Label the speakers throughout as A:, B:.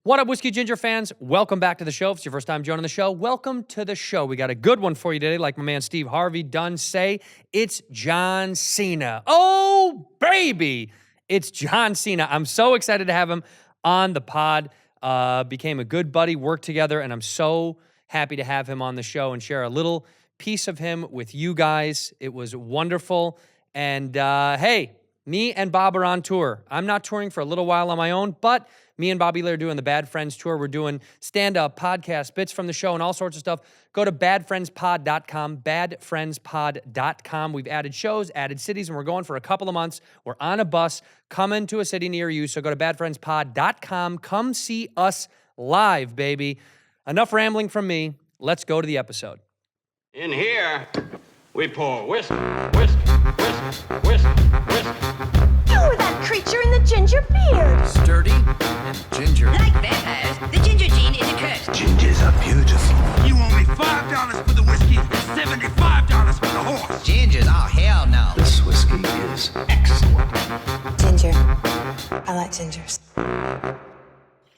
A: What up, Whiskey Ginger fans? Welcome back to the show. If it's your first time joining the show, welcome to the show. We got a good one for you today, like my man Steve Harvey done say. It's John Cena. Oh, baby! It's John Cena. I'm so excited to have him on the pod. Became a good buddy, worked together, and I'm so happy to have him on the show and share a little piece of him with you guys. It was wonderful. And hey, me and Bob are on tour. I'm not touring for a little while on my own, but me and Bobby Lee are doing the Bad Friends Tour. We're doing stand-up, podcast, bits from the show, and all sorts of stuff. Go to badfriendspod.com, badfriendspod.com. We've added shows, added cities, and we're going for a couple of months. We're on a bus coming to a city near you, so go to badfriendspod.com. Come see us live, baby. Enough rambling from me. Let's go to the episode.
B: In here, we pour whisk, whisk, whisk, whisk, whisk.
C: Oh, that creature in the ginger beard.
D: Sturdy and ginger.
E: Like vampires, the ginger gene is a curse.
D: Gingers are beautiful.
F: You owe me $5 for the whiskey and $75 for the horse.
E: Gingers? Oh, hell no.
D: This whiskey is excellent.
C: Ginger. I like gingers.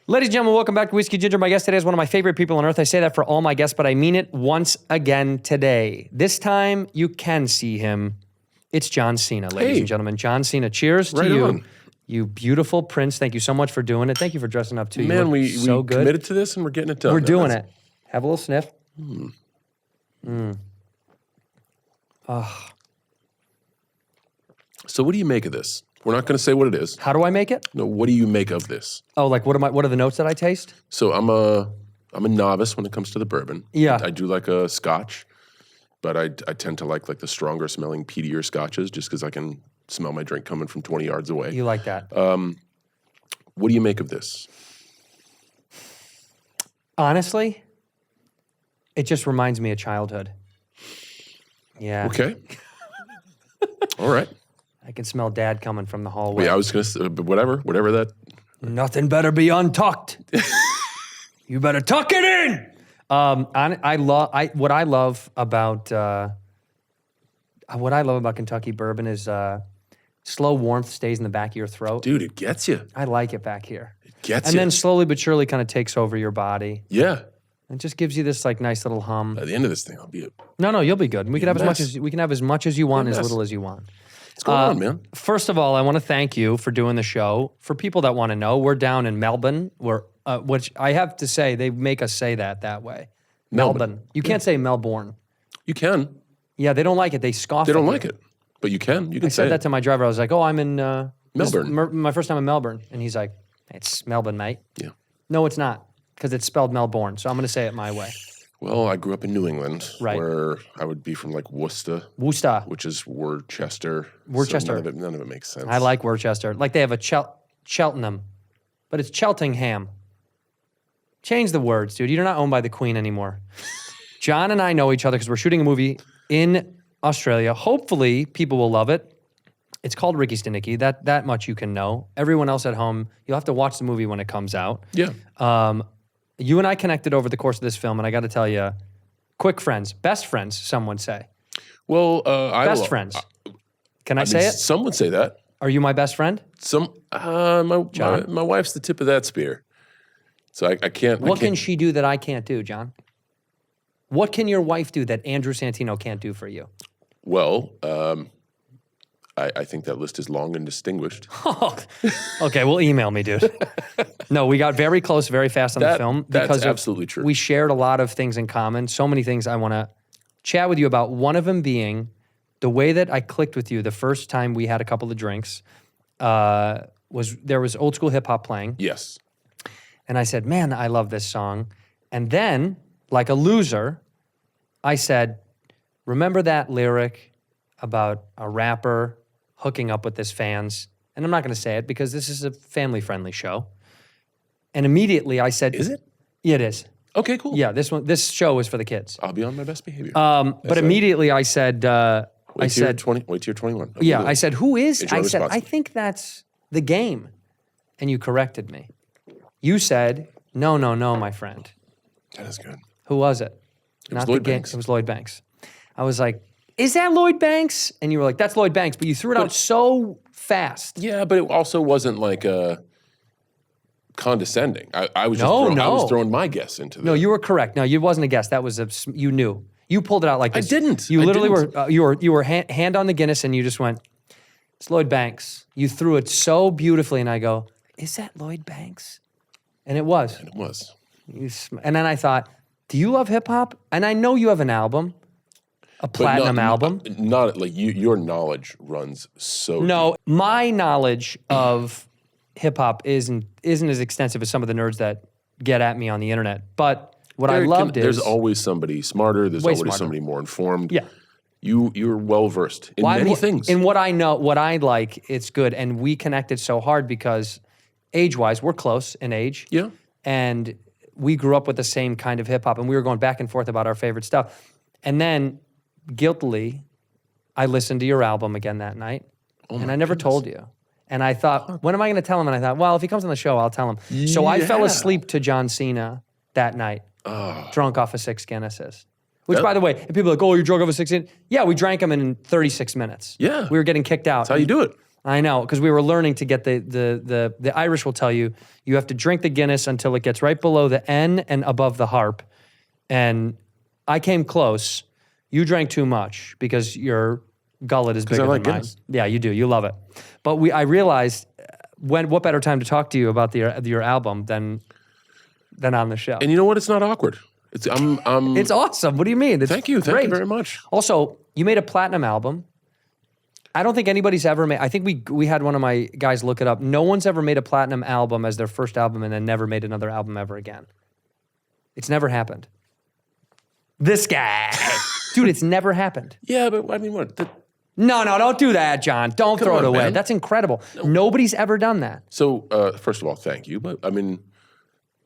A: Ladies and gentlemen, welcome back to Whiskey Ginger. My guest today is one of my favorite people on earth. I say that for all my guests, but I mean it once again today. This time, you can see him. It's John Cena, ladies and gentlemen. John Cena, cheers to you.
G: On.
A: You beautiful prince. Thank you so much for doing it. Thank you for dressing up too.
G: Man, we
A: so good.
G: committed to this and we're getting it done.
A: We're doing it. Have a little sniff.
G: So what do you make of this? We're not going to say what it is.
A: How do I make it?
G: No, what do you make of this?
A: Oh, like what are the notes that I taste?
G: So I'm a novice when it comes to the bourbon.
A: Yeah.
G: I do like a scotch, but I tend to like the stronger smelling peatier scotches just because I can smell my drink coming from 20 yards away.
A: You like that?
G: What do you make of this?
A: Honestly, it just reminds me of childhood. Yeah.
G: Okay. All right.
A: I can smell Dad coming from the hallway.
G: Wait, I was going to say, but whatever that.
A: Nothing better be untucked. You better tuck it in. What I love about Kentucky bourbon is slow warmth stays in the back of your throat.
G: Dude, it gets you.
A: I like it back here.
G: It gets
A: And
G: you.
A: then slowly but surely kind of takes over your body.
G: Yeah.
A: It just gives you this like nice little hum.
G: By the end of this thing, I'll be a
A: No, you'll be good. We can have as much
G: mess.
A: as you want,
G: Be a
A: as
G: mess.
A: little as you want.
G: What's going on, man?
A: First of all, I want to thank you for doing the show. For people that want to know, we're down in Melbourne, which I have to say, they make us say that way. Melbourne. You can't say Melbourne.
G: You can.
A: Yeah, they don't like it. They scoff.
G: They don't
A: at
G: like
A: you.
G: it, but you can. You can
A: I
G: say
A: said that
G: it.
A: to my driver. I was like, "Oh, I'm in
G: Melbourne.
A: my first time in Melbourne," and he's like, "It's Melbourne, mate."
G: Yeah.
A: No, it's not, because it's spelled Melbourne. So I'm going to say it my way.
G: Well, I grew up in New England,
A: Right.
G: where I would be from like Worcester,
A: Worcester.
G: which is Worcester.
A: Worcester.
G: So none of it makes sense.
A: I like Worcester. Like they have a Cheltenham, but it's Cheltenham. Change the words, dude. You're not owned by the Queen anymore. John and I know each other because we're shooting a movie in Australia. Hopefully, people will love it. It's called Ricky Stenicki. That much you can know. Everyone else at home, you'll have to watch the movie when it comes out.
G: Yeah.
A: You and I connected over the course of this film, and I got to tell you, quick friends, best friends, some would say.
G: Well,
A: Best friends. Can I say it?
G: Some would say that.
A: Are you my best friend?
G: My wife's the tip of that spear, so I can't.
A: What can she do that I can't do, John? What can your wife do that Andrew Santino can't do for you?
G: Well, I think that list is long and distinguished.
A: Okay, well, email me, dude. No, we got very close very fast on the film.
G: That's absolutely true.
A: We shared a lot of things in common, so many things I want to chat with you about. One of them being the way that I clicked with you the first time we had a couple of drinks was there was old school hip hop playing.
G: Yes.
A: And I said, man, I love this song. And then, like a loser, I said, remember that lyric about a rapper hooking up with his fans? And I'm not going to say it because this is a family-friendly show. And immediately I said...
G: Is it?
A: Yeah, it is.
G: Okay, cool.
A: Yeah, this show is for the kids.
G: I'll be on my best behavior.
A: But immediately I said...
G: wait till you're 21. Okay,
A: Yeah,
G: cool.
A: I said, who is...
G: Enjoy
A: I said, I
G: responsibly.
A: think that's the game. And you corrected me. You said, no, my friend.
G: That is good.
A: Who was it?
G: was Lloyd
A: game.
G: Banks.
A: It was Lloyd Banks. I was like, is that Lloyd Banks? And you were like, that's Lloyd Banks. But you threw it out so fast.
G: Yeah, but it also wasn't like a condescending. I was
A: No,
G: just I
A: no.
G: was throwing my guess into this.
A: No, you were correct. No, it wasn't a guess. That was you knew. You pulled it out like
G: I
A: this.
G: didn't.
A: You
G: I
A: literally
G: didn't.
A: were you were hand on the Guinness and you just went, it's Lloyd Banks. You threw it so beautifully, and I go, is that Lloyd Banks? And it was.
G: It was.
A: And then I thought, do you love hip hop? And I know you have an album, a platinum album.
G: Not like your knowledge runs so
A: No,
G: deep.
A: my knowledge of hip hop isn't as extensive as some of the nerds that get at me on the internet. But what I loved is
G: there's always somebody smarter. There's
A: Way
G: always
A: smarter.
G: somebody more informed.
A: Yeah.
G: You're well versed in many things.
A: In what I know, what I like, it's good. And we connected so hard because age-wise, we're close in age.
G: Yeah.
A: And we grew up with the same kind of hip hop, and we were going back and forth about our favorite stuff. And then, guiltily, I listened to your album again that night, and I never told you. And I thought, when am I going to tell him? And I thought, well, if he comes on the show, I'll tell him. So I fell asleep to John Cena that night, drunk off of 6 Guinnesses. Which, by the way, if people are like, oh, you drunk off of 6 Guinness? Yeah, we drank them in 36 minutes.
G: Yeah.
A: We were getting kicked out.
G: That's how you do it.
A: I know, because we were learning to get the Irish will tell you, you have to drink the Guinness until it gets right below the N and above the harp. And I came close. You drank too much because your gullet is bigger
G: I like
A: than mine.
G: Guinness.
A: Yeah, you do. You love it. But I realized what better time to talk to you about your album than on the show.
G: And you know what? It's not awkward. It's
A: It's awesome. What do you mean? It's
G: Thank you
A: great.
G: very much.
A: Also, you made a platinum album. I don't think anybody's ever made. I think we had one of my guys look it up. No one's ever made a platinum album as their first album and then never made another album ever again. It's never happened. This guy, dude, it's never happened.
G: Yeah, but I mean, what?
A: No, don't do that, John. Don't throw
G: on,
A: it away.
G: man.
A: That's incredible. Nobody's ever done that.
G: So, first of all, thank you. But I mean,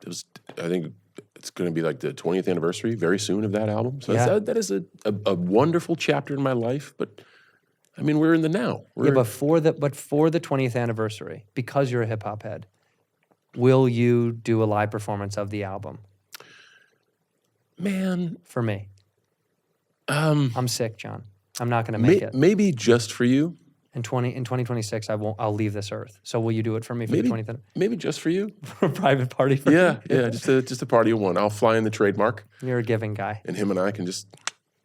G: I think it's going to be like the 20th anniversary very soon of that album. So
A: Yeah.
G: that is a wonderful chapter in my life. But I mean, we're in the now.
A: But for the 20th anniversary, because you're a hip hop head, will you do a live performance of the album?
G: Man,
A: For me. I'm sick, John. I'm not going to make it.
G: maybe just for you.
A: In 2026, I'll leave this earth. So will you do it for me for
G: Maybe,
A: the 20th?
G: maybe just for you.
A: For a private party for
G: Yeah,
A: me?
G: yeah, just a party of one. I'll fly in the trademark,
A: You're a giving guy.
G: and him and I can just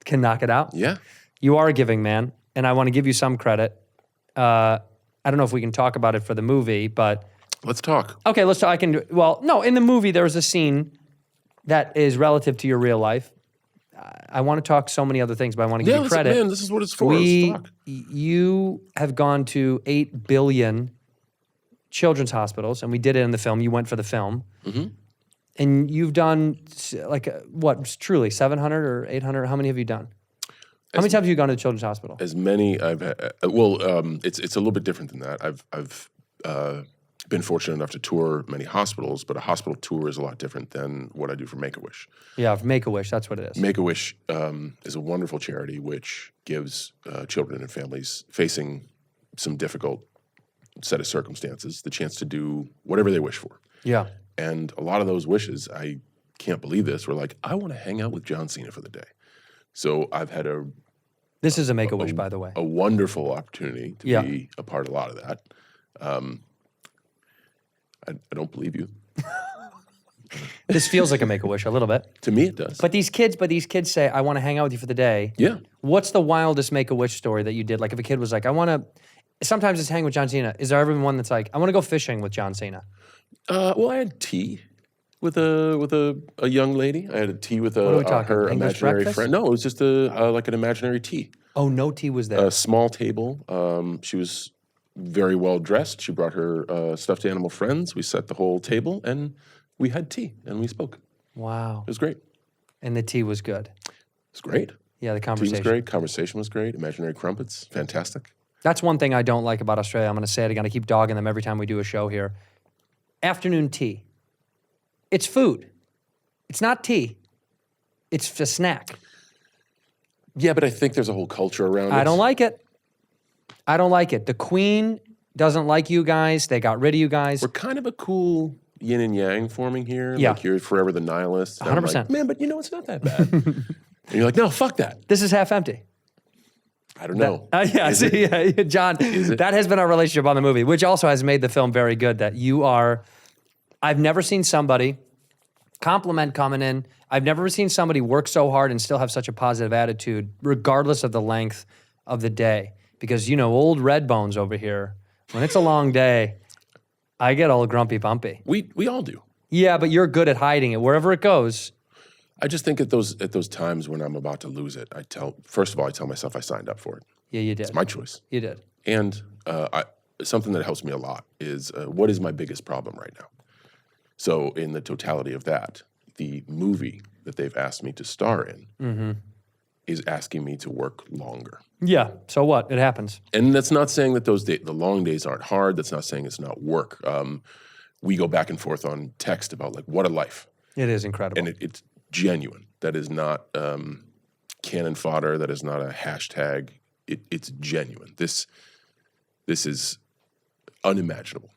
A: Can knock it out.
G: yeah.
A: You are a giving man, and I want to give you some credit. I don't know if we can talk about it for the movie, but
G: Let's talk.
A: okay, let's talk. Well, no, in the movie, there was a scene that is relative to your real life. I want to talk so many other things, but I want to give
G: Yeah,
A: you credit.
G: man, this is what it's for. Let's talk.
A: You have gone to 8 billion children's hospitals, and we did it in the film. You went for the film.
G: Mm-hmm.
A: And you've done, truly, 700 or 800? How many have you done? How many times have you gone to the children's hospital?
G: As many I've had, it's a little bit different than that. I've been fortunate enough to tour many hospitals, but a hospital tour is a lot different than what I do for Make-A-Wish.
A: Yeah, Make-A-Wish, that's what it is.
G: Make-A-Wish is a wonderful charity which gives children and families facing some difficult set of circumstances the chance to do whatever they wish for.
A: Yeah.
G: And a lot of those wishes, I can't believe this, were like, I want to hang out with John Cena for the day. So I've had
A: This is a Make-A-Wish, by the way.
G: a wonderful opportunity to be a part of a lot of that. I don't believe you.
A: This feels like a Make-A-Wish a little bit.
G: To me, it does.
A: But these kids say, I want to hang out with you for the day.
G: yeah.
A: What's the wildest Make-A-Wish story that you did? Like if a kid was like, sometimes it's hang with John Cena. Is there ever one that's like, I want to go fishing with John Cena?
G: Well, I had tea with a young lady. I had a tea with
A: are we talking?
G: her
A: English
G: imaginary
A: breakfast?
G: friend. No, it was just like an imaginary tea.
A: Oh, no tea was there.
G: A small table. She was very well dressed. She brought her stuffed animal friends. We set the whole table and we had tea and we spoke.
A: Wow.
G: It was great.
A: And the tea was good.
G: It was great.
A: Yeah, the
G: Tea
A: conversation.
G: was great. Conversation was great. Imaginary crumpets, fantastic.
A: That's one thing I don't like about Australia. I'm going to say it again. I keep dogging them every time we do a show here. Afternoon tea. It's food. It's not tea. It's a snack.
G: Yeah, but I think there's a whole culture around it.
A: I don't like it. I don't like it. The Queen doesn't like you guys. They got rid of you guys.
G: We're kind of a cool yin and yang forming here.
A: Yeah.
G: Like you're forever the nihilist. And I'm
A: 100%.
G: like, man, but you know, it's not that bad. And you're like, no, fuck that.
A: This is half empty.
G: I don't know.
A: Yeah, see, yeah, John, that has been our relationship on the movie, which also has made the film very good, that you are I've never seen somebody compliment coming in. I've never seen somebody work so hard and still have such a positive attitude, regardless of the length of the day. Because, old red bones over here, when it's a long day, I get all grumpy bumpy.
G: We all do.
A: Yeah, but you're good at hiding it. Wherever it goes.
G: I just think at those times when I'm about to lose it, first of all, I tell myself I signed up for it.
A: Yeah, you did.
G: It's my choice.
A: You did.
G: And something that helps me a lot is what is my biggest problem right now? So in the totality of that, the movie that they've asked me to star in is asking me to work longer.
A: Yeah, so what? It happens.
G: And that's not saying that the long days aren't hard. That's not saying it's not work. We go back and forth on text about like what a life.
A: It is incredible.
G: And it's genuine. That is not cannon fodder. That is not a hashtag. It's genuine. This is unimaginable.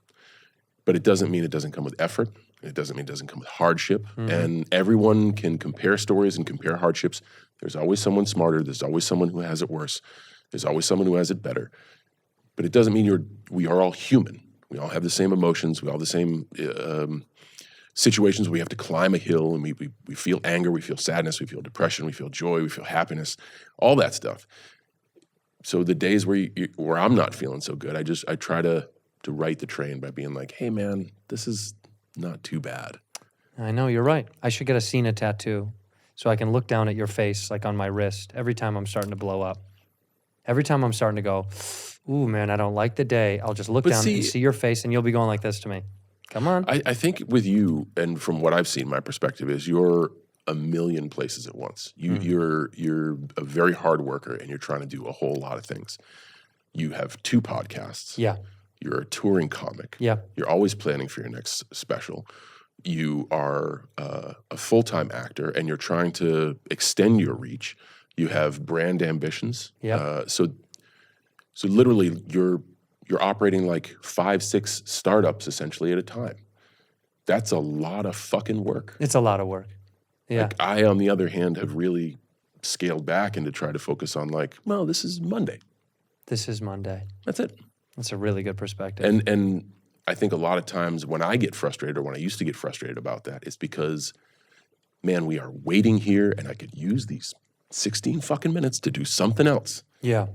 G: But it doesn't mean it doesn't come with effort. It doesn't mean it doesn't come with hardship. And everyone can compare stories and compare hardships. There's always someone smarter. There's always someone who has it worse. There's always someone who has it better. But it doesn't mean we are all human. We all have the same emotions. We all have the same situations where we have to climb a hill, and we feel anger, we feel sadness, we feel depression, we feel joy, we feel happiness, all that stuff. So the days where I'm not feeling so good, I try to right the train by being like, hey man, this is not too bad.
A: I know, you're right. I should get a Cena tattoo so I can look down at your face like on my wrist every time I'm starting to blow up. Every time I'm starting to go, ooh man, I don't like the day, I'll just look down and see your face and you'll be going like this to me. Come on.
G: I think with you, and from what I've seen, my perspective is you're a million places at once. You're a very hard worker, and you're trying to do a whole lot of things. You have 2 podcasts.
A: Yeah.
G: You're a touring comic.
A: Yeah.
G: You're always planning for your next special. You are a full-time actor, and you're trying to extend your reach. You have brand ambitions.
A: Yeah.
G: So literally, you're operating like 5-6 startups essentially at a time. That's a lot of fucking work.
A: It's a lot of work. Yeah.
G: Like I, on the other hand, have really scaled back and to try to focus on like, well, this is Monday.
A: This is Monday.
G: That's it.
A: That's a really good perspective.
G: And I think a lot of times when I get frustrated, or when I used to get frustrated about that, it's because, man, we are waiting here and I could use these 16 fucking minutes to do something else.
A: Yeah.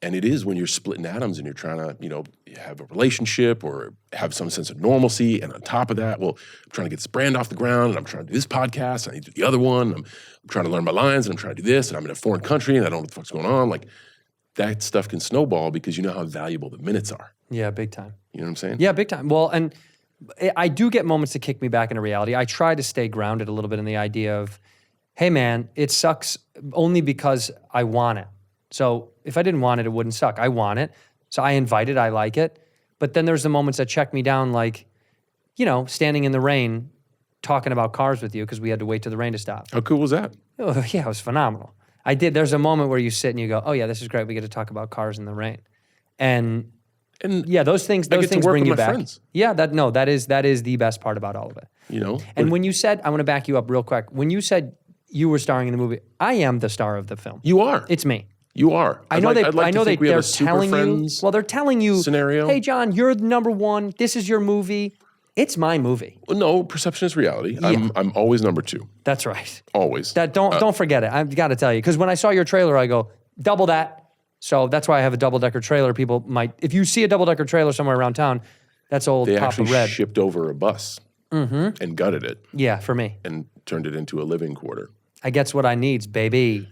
G: And it is when you're splitting atoms and you're trying to, have a relationship or have some sense of normalcy. And on top of that, well, I'm trying to get this brand off the ground, and I'm trying to do this podcast, and I need to do the other one. I'm trying to learn my lines, and I'm trying to do this, and I'm in a foreign country, and I don't know what the fuck's going on. Like, that stuff can snowball because you know how valuable the minutes are.
A: Yeah, big time.
G: You know what I'm saying?
A: Yeah, big time. Well, and I do get moments to kick me back into reality. I try to stay grounded a little bit in the idea of, hey man, it sucks only because I want it. So if I didn't want it, it wouldn't suck. I want it. So I invite it. I like it. But then there's the moments that check me down, like, standing in the rain, talking about cars with you because we had to wait till the rain to stop.
G: How cool was that?
A: Oh, yeah, it was phenomenal. I did. There's a moment where you sit and you go, oh yeah, this is great. We get to talk about cars in the rain. And yeah, those things bring you back.
G: Friends.
A: Yeah, that is the best part about all of it. And when you said, I want to back you up real quick. When you said you were starring in the movie, I am the star of the film.
G: You are.
A: It's me.
G: You are.
A: I'd like to think
G: we have
A: they're
G: a Super
A: telling you.
G: Friends
A: Well, they're telling you,
G: scenario.
A: hey, John, you're the number one. This is your movie. It's my movie.
G: Well, no, perception is reality.
A: Yeah.
G: I'm always number 2.
A: That's right.
G: Always.
A: Don't forget it. I've got to tell you, because when I saw your trailer, I go, double that. So that's why I have a double-decker trailer. People might, if you see a double-decker trailer somewhere around town, that's old
G: They
A: Papa
G: actually
A: Red.
G: shipped over a bus and gutted it
A: Yeah, for me.
G: and turned it into a living quarter.
A: I gets what I needs, baby.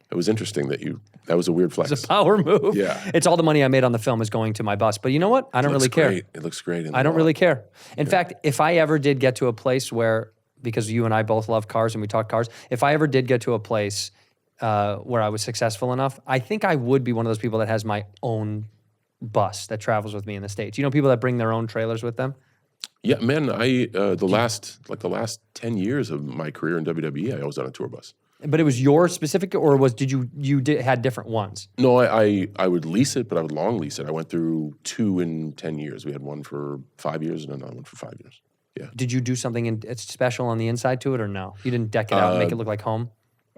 G: It was interesting that was a weird flex.
A: It's a power move.
G: Yeah.
A: It's all the money I made on the film is going to my bus. But you know what? I don't really care.
G: It looks great.
A: I don't really care. In fact, if I ever did get to a place where, because you and I both love cars and we talk cars, if I ever did get to a place where I was successful enough, I think I would be one of those people that has my own bus that travels with me in the States. You know, people that bring their own trailers with them?
G: Yeah, man, the last 10 years of my career in WWE, I was on a tour bus.
A: But it was your specific, or had different ones?
G: No, I would lease it, but I would long lease it. I went through 2 in 10 years. We had one for 5 years and another one for 5 years. Yeah.
A: Did you do something special on the inside to it, or no? You didn't deck it out and make it look like home?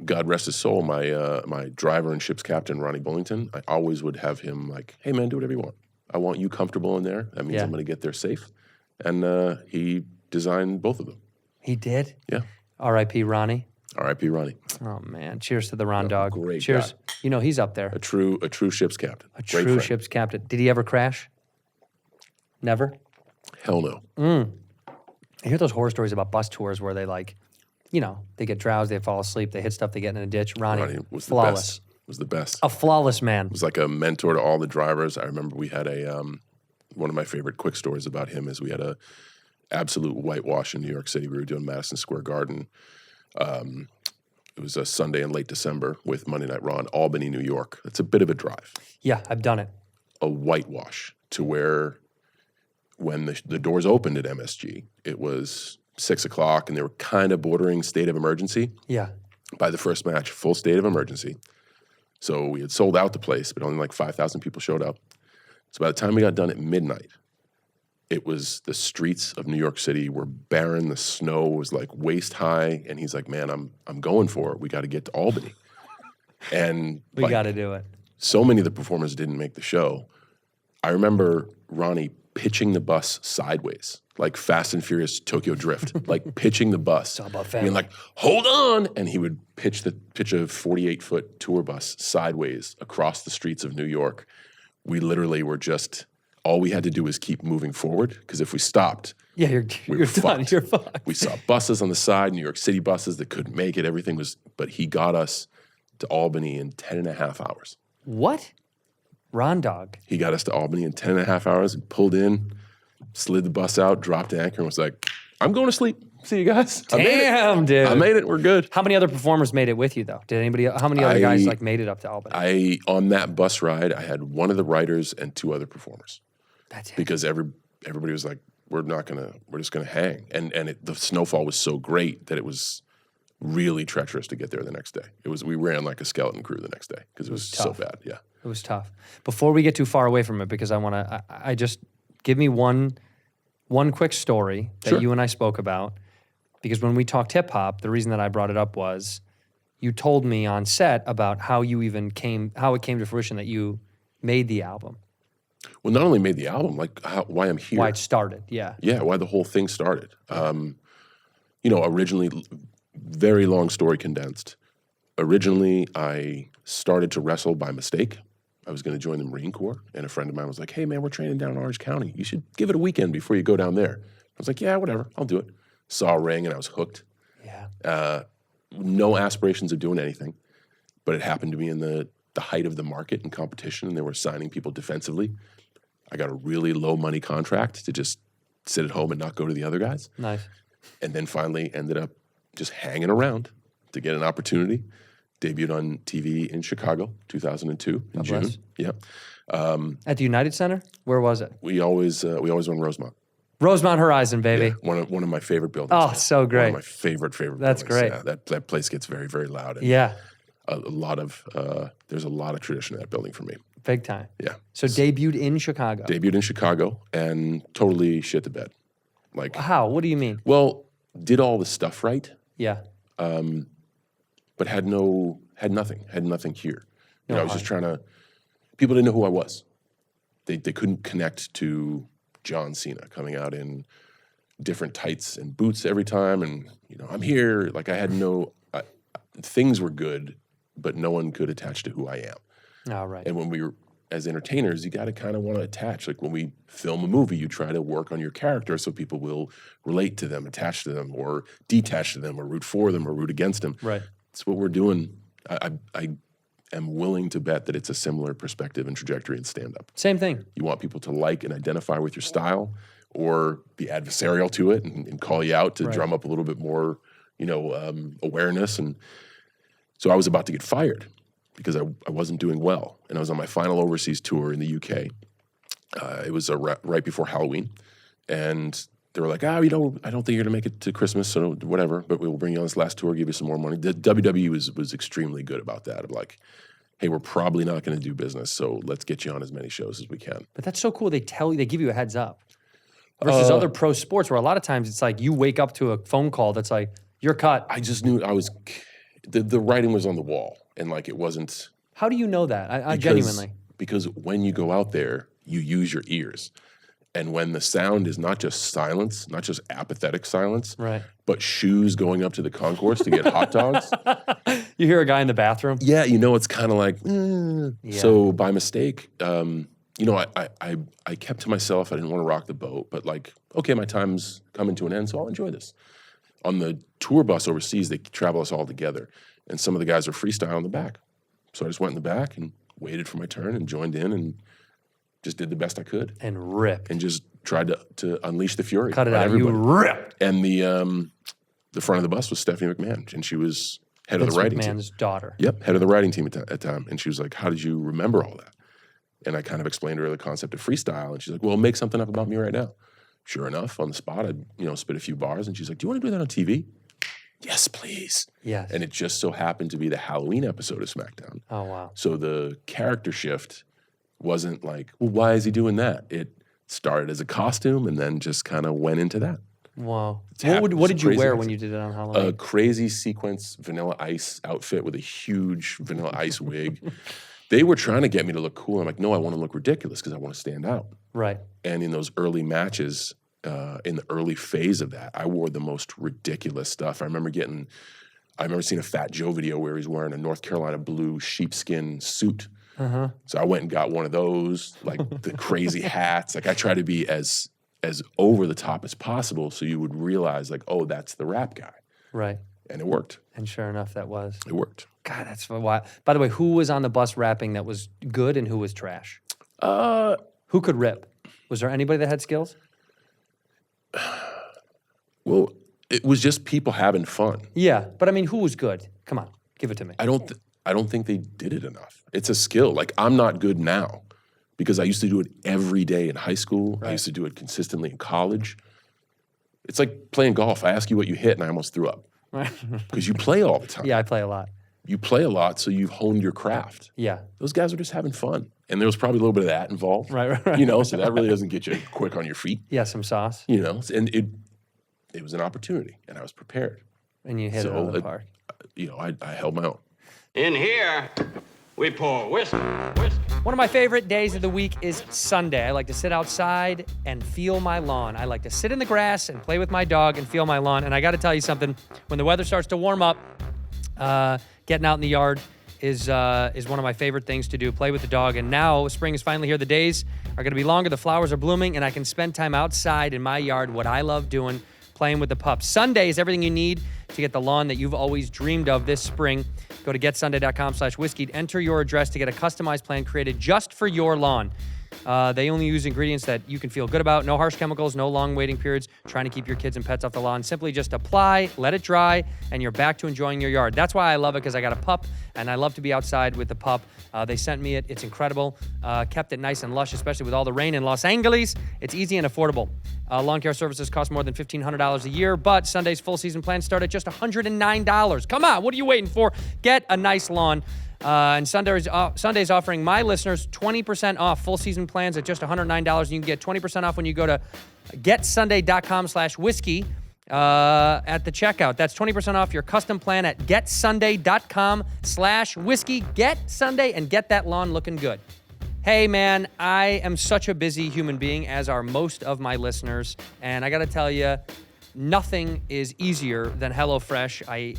G: God rest his soul, my driver and ship's captain, Ronnie Bullington, I always would have him like, hey man, do whatever you want. I want you comfortable in there. That means
A: Yeah.
G: I'm going to get there safe. and he designed both of them.
A: He did?
G: Yeah.
A: R.I.P. Ronnie.
G: R.I.P. Ronnie,
A: Oh, man. Cheers to the Ron Dog.
G: great
A: Cheers.
G: guy.
A: You know, he's up there.
G: a true ship's captain.
A: A
G: Great
A: true
G: friend.
A: ship's captain. Did he ever crash? Never?
G: Hell no.
A: I hear those horror stories about bus tours where they they get drowsy, they fall asleep, they hit stuff, they get in a ditch. Ronnie
G: was
A: flawless.
G: the best. Was the best.
A: A flawless man.
G: Was like a mentor to all the drivers. I remember we had one of my favorite quick stories about him is we had a absolute whitewash in New York City. We were doing Madison Square Garden. It was a Sunday in late December with Monday Night Raw in Albany, New York. It's a bit of a drive.
A: Yeah, I've done it.
G: A whitewash to where when the doors opened at MSG, it was 6 o'clock and they were kind of bordering state of emergency.
A: Yeah.
G: By the first match, full state of emergency. So we had sold out the place, but only like 5,000 people showed up. So by the time we got done at midnight, it was the streets of New York City were barren. The snow was like waist high, and he's like, "Man, I'm going for it. We got to get to Albany." And
A: We got to do it.
G: so many of the performers didn't make the show. I remember Ronnie pitching the bus sideways, like Fast and Furious Tokyo Drift, like pitching the bus.
A: all about
G: Being
A: family.
G: like, hold on. And he would pitch a 48-foot tour bus sideways across the streets of New York. We literally were all we had to do was keep moving forward, because if we stopped,
A: Yeah, you're
G: we
A: you're
G: were
A: done.
G: fucked.
A: You're fucked.
G: We saw buses on the side, New York City buses that couldn't make it. Everything was, but he got us to Albany in 10 and a half hours.
A: What? Ron Dog.
G: He got us to Albany in 10 and a half hours and pulled in, slid the bus out, dropped anchor, and was like, I'm going to sleep. See you guys.
A: Damn, dude.
G: I made it. We're good.
A: How many other performers made it with you, though? How many other guys made it up to Albany?
G: On that bus ride, I had one of the writers and two other performers.
A: That's it.
G: Because everybody was like, we're just gonna hang. And the snowfall was so great that it was really treacherous to get there the next day. We ran like a skeleton crew the next day because it was so
A: tough.
G: bad. Yeah.
A: It was tough. Before we get too far away from it, because I just give me one quick story that
G: Sure.
A: you and I spoke about. Because when we talked hip hop, the reason that I brought it up was you told me on set about how it came to fruition that you made the album,
G: Well, not only made the album, like why I'm here.
A: why it started. Yeah.
G: Yeah, why the whole thing started. Originally, very long story condensed. Originally, I started to wrestle by mistake. I was going to join the Marine Corps, and a friend of mine was like, "Hey, man, we're training down in Orange County. You should give it a weekend before you go down there." I was like, "Yeah, whatever, I'll do it." Saw a ring, and I was hooked.
A: Yeah.
G: No aspirations of doing anything, but it happened to be in the height of the market and competition, and they were signing people defensively. I got a really low money contract to just sit at home and not go to the other guys.
A: Nice.
G: And then finally ended up just hanging around to get an opportunity. Debuted on TV in Chicago, 2002 in June.
A: bless.
G: Yeah.
A: At the United Center? Where was it?
G: We always run Rosemont.
A: Rosemont Horizon, baby.
G: Yeah, one of my favorite buildings.
A: Oh,
G: man.
A: so great.
G: One of my favorite
A: That's
G: buildings.
A: great.
G: Yeah, that place gets very, very loud. And
A: Yeah.
G: there's a lot of tradition in that building for me.
A: Big time.
G: Yeah.
A: So debuted in Chicago.
G: Debuted in Chicago and totally shit the bed. Like,
A: How? What do you mean?
G: well, did all the stuff right,
A: Yeah.
G: but had nothing here.
A: No
G: I was just trying to, people didn't know who I was. They couldn't connect to John Cena coming out in different tights and boots every time. And, I'm here. Like things were good, but no one could attach to who I am.
A: All right.
G: And when we were, as entertainers, you got to kind of want to attach. Like when we film a movie, you try to work on your character so people will relate to them, attach to them, or detach to them, or root for them, or root against them.
A: Right.
G: That's what we're doing. I am willing to bet that it's a similar perspective and trajectory in stand-up.
A: Same thing.
G: You want people to like and identify with your style, or be adversarial to it and call you out to
A: Right.
G: drum up a little bit more, awareness. And so I was about to get fired because I wasn't doing well. And I was on my final overseas tour in the UK. It was right before Halloween. And they were like, I don't think you're going to make it to Christmas, so whatever, but we'll bring you on this last tour, give you some more money. The WWE was extremely good about that. Of like, hey, we're probably not going to do business, so let's get you on as many shows as we can.
A: But that's so cool. They give you a heads up. Versus other pro sports where a lot of times it's like you wake up to a phone call that's like, you're cut.
G: I just knew the writing was on the wall, and like it wasn't.
A: How do you know that? I genuinely.
G: Because when you go out there, you use your ears. And when the sound is not just silence, not just apathetic silence,
A: Right.
G: but shoes going up to the concourse to get hot dogs.
A: You hear a guy in the bathroom?
G: Yeah, it's kind of like, So by mistake, I kept to myself. I didn't want to rock the boat, but like, okay, my time's coming to an end, so I'll enjoy this. On the tour bus overseas, they travel us all together, and some of the guys are freestyle in the back. So I just went in the back and waited for my turn and joined in and just did the best I could.
A: And ripped.
G: And just tried to unleash the fury.
A: Cut it
G: on
A: out.
G: everybody.
A: You ripped.
G: And the front of the bus was Stephanie McMahon, and she was head of the writing team.
A: McMahon's daughter.
G: Yep, head of the writing team at the time. And she was like, how did you remember all that? And I kind of explained to her the concept of freestyle. And she's like, well, make something up about me right now. Sure enough, on the spot, I'd spit a few bars. And she's like, do you want to do that on TV? Yes, please.
A: Yes.
G: And it just so happened to be the Halloween episode of SmackDown.
A: Oh, wow.
G: So the character shift wasn't like, well, why is he doing that? It started as a costume and then just kind of went into that.
A: Wow.
G: happened.
A: What
G: It's
A: did you
G: crazy
A: wear
G: mix.
A: when you did it on Halloween?
G: A crazy sequence Vanilla Ice outfit with a huge Vanilla Ice wig. They were trying to get me to look cool. I'm like, no, I want to look ridiculous because I want to stand out.
A: Right.
G: And in those early matches, in the early phase of that, I wore the most ridiculous stuff. I remember seeing a Fat Joe video where he's wearing a North Carolina blue sheepskin suit. So I went and got one of those, like the crazy hats. Like I try to be as over the top as possible so you would realize like, oh, that's the rap guy.
A: Right.
G: And it worked.
A: And sure enough, that was.
G: It worked.
A: God, that's wild. By the way, who was on the bus rapping that was good and who was trash? Who could rip? Was there anybody that had skills?
G: Well, it was just people having fun.
A: Yeah, but I mean, who was good? Come on, give it to me.
G: I don't think they did it enough. It's a skill. Like I'm not good now because I used to do it every day in high school. I used to do it consistently in college. It's like playing golf. I ask you what you hit and I almost threw up.
A: Right.
G: Because you play all the time.
A: Yeah, I play a lot.
G: You play a lot, so you've honed your craft.
A: Yeah.
G: Those guys were just having fun. And there was probably a little bit of that involved.
A: Right.
G: So that really doesn't get you quick on your feet.
A: Yeah, some sauce.
G: And it was an opportunity, and I was prepared.
A: And you hit it out of the park.
G: I held my own.
B: In here, we pour whiskey.
A: One of my favorite days of the week is Sunday. I like to sit outside and feel my lawn. I like to sit in the grass and play with my dog and feel my lawn. And I got to tell you something, when the weather starts to warm up, getting out in the yard is one of my favorite things to do, play with the dog. And now spring is finally here. The days are going to be longer. The flowers are blooming, and I can spend time outside in my yard, what I love doing, playing with the pups. Sunday is everything you need to get the lawn that you've always dreamed of this spring. Go to getsunday.com/whiskey. Enter your address to get a customized plan created just for your lawn. They only use ingredients that you can feel good about. No harsh chemicals, no long waiting periods, trying to keep your kids and pets off the lawn. Simply just apply, let it dry, and you're back to enjoying your yard. That's why I love it, because I got a pup, and I love to be outside with the pup. They sent me it. It's incredible. Kept it nice and lush, especially with all the rain in Los Angeles. It's easy and affordable. Lawn care services cost more than $1,500 a year, but Sunday's full season plans start at just $109. Come on, what are you waiting for? Get a nice lawn. And Sunday's offering my listeners 20% off full season plans at just $109. And you can get 20% off when you go to getsunday.com/whiskey at the checkout. That's 20% off your custom plan at getsunday.com/whiskey. Get Sunday and get that lawn looking good. Hey, man, I am such a busy human being, as are most of my listeners. And I got to tell you, nothing is easier than HelloFresh. I